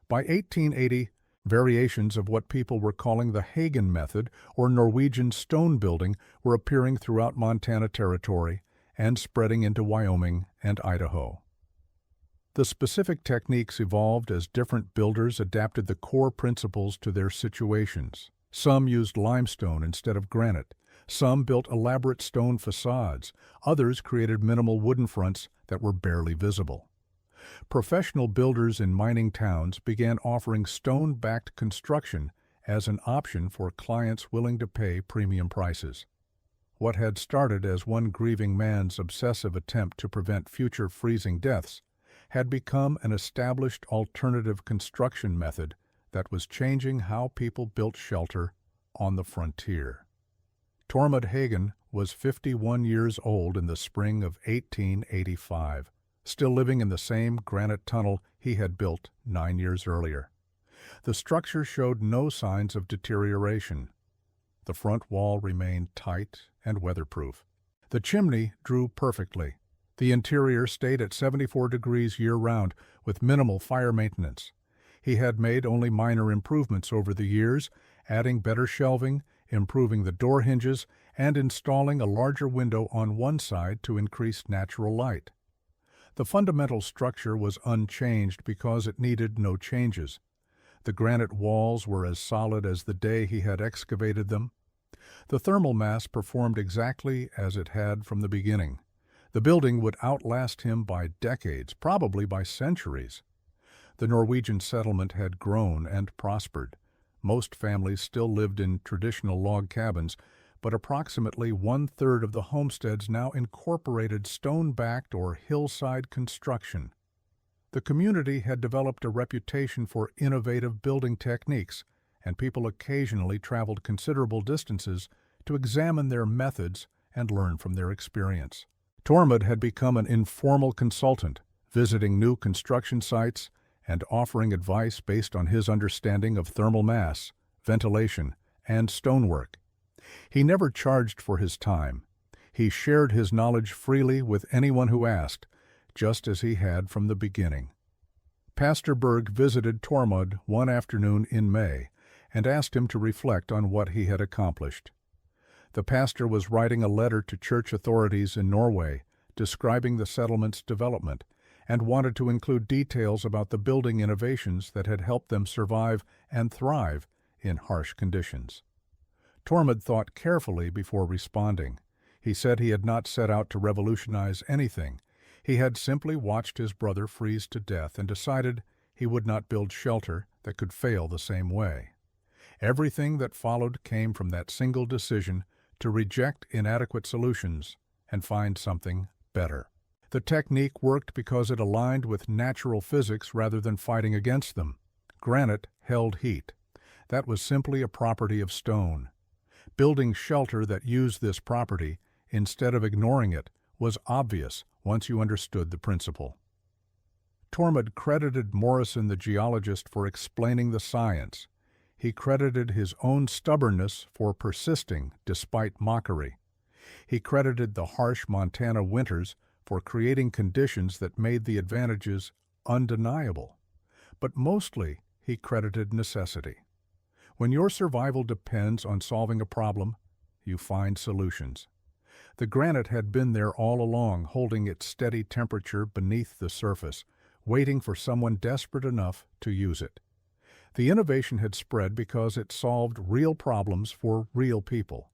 By 1880, variations of what people were calling the Hagen method or Norwegian stone building were appearing throughout Montana Territory and spreading into Wyoming and Idaho. The specific techniques evolved as different builders adapted the core principles to their situations. Some used limestone instead of granite. Some built elaborate stone facades. Others created minimal wooden fronts that were barely visible. Professional builders in mining towns began offering stone-backed construction as an option for clients willing to pay premium prices. What had started as one grieving man's obsessive attempt to prevent future freezing deaths had become an established alternative construction method that was changing how people built shelter on the frontier. Tormod Hagen was 51 years old in the spring of 1885, still living in the same granite tunnel he had built 9 years earlier. The structure showed no signs of deterioration. The front wall remained tight and weatherproof. The chimney drew perfectly. The interior stayed at 74 degrees year-round with minimal fire maintenance. He had made only minor improvements over the years, adding better shelving, improving the door hinges, and installing a larger window on one side to increase natural light. The fundamental structure was unchanged because it needed no changes. The granite walls were as solid as the day he had excavated them. The thermal mass performed exactly as it had from the beginning. The building would outlast him by decades, probably by centuries. The Norwegian settlement had grown and prospered. Most families still lived in traditional log cabins, but approximately 1/3 of the homesteads now incorporated stone-backed or hillside construction. The community had developed a reputation for innovative building techniques, and people occasionally traveled considerable distances to examine their methods and learn from their experience. Tormod had become an informal consultant, visiting new construction sites and offering advice based on his understanding of thermal mass, ventilation, and stonework. He never charged for his time. He shared his knowledge freely with anyone who asked, just as he had from the beginning. Pastor Berg visited Tormod one afternoon in May and asked him to reflect on what he had accomplished. The pastor was writing a letter to church authorities in Norway describing the settlement's development and wanted to include details about the building innovations that had helped them survive and thrive in harsh conditions. Tormod thought carefully before responding. He said he had not set out to revolutionize anything. He had simply watched his brother freeze to death and decided he would not build shelter that could fail the same way. Everything that followed came from that single decision to reject inadequate solutions and find something better. The technique worked because it aligned with natural physics rather than fighting against them. Granite held heat. That was simply a property of stone. Building shelter that used this property, instead of ignoring it, was obvious once you understood the principle. Tormod credited Morrison the geologist for explaining the science. He credited his own stubbornness for persisting despite mockery. He credited the harsh Montana winters for creating conditions that made the advantages undeniable. But mostly, he credited necessity. When your survival depends on solving a problem, you find solutions. The granite had been there all along, holding its steady temperature beneath the surface, waiting for someone desperate enough to use it. The innovation had spread because it solved real problems for real people.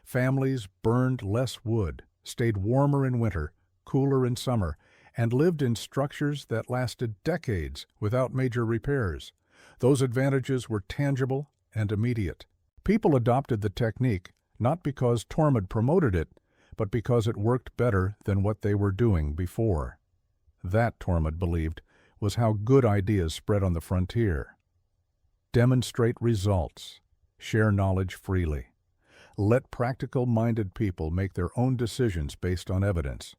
Families burned less wood, stayed warmer in winter, cooler in summer, and lived in structures that lasted decades without major repairs. Those advantages were tangible and immediate. People adopted the technique not because Tormod promoted it, but because it worked better than what they were doing before. That, Tormod believed, was how good ideas spread on the frontier. Demonstrate results. Share knowledge freely. Let practical-minded people make their own decisions based on evidence.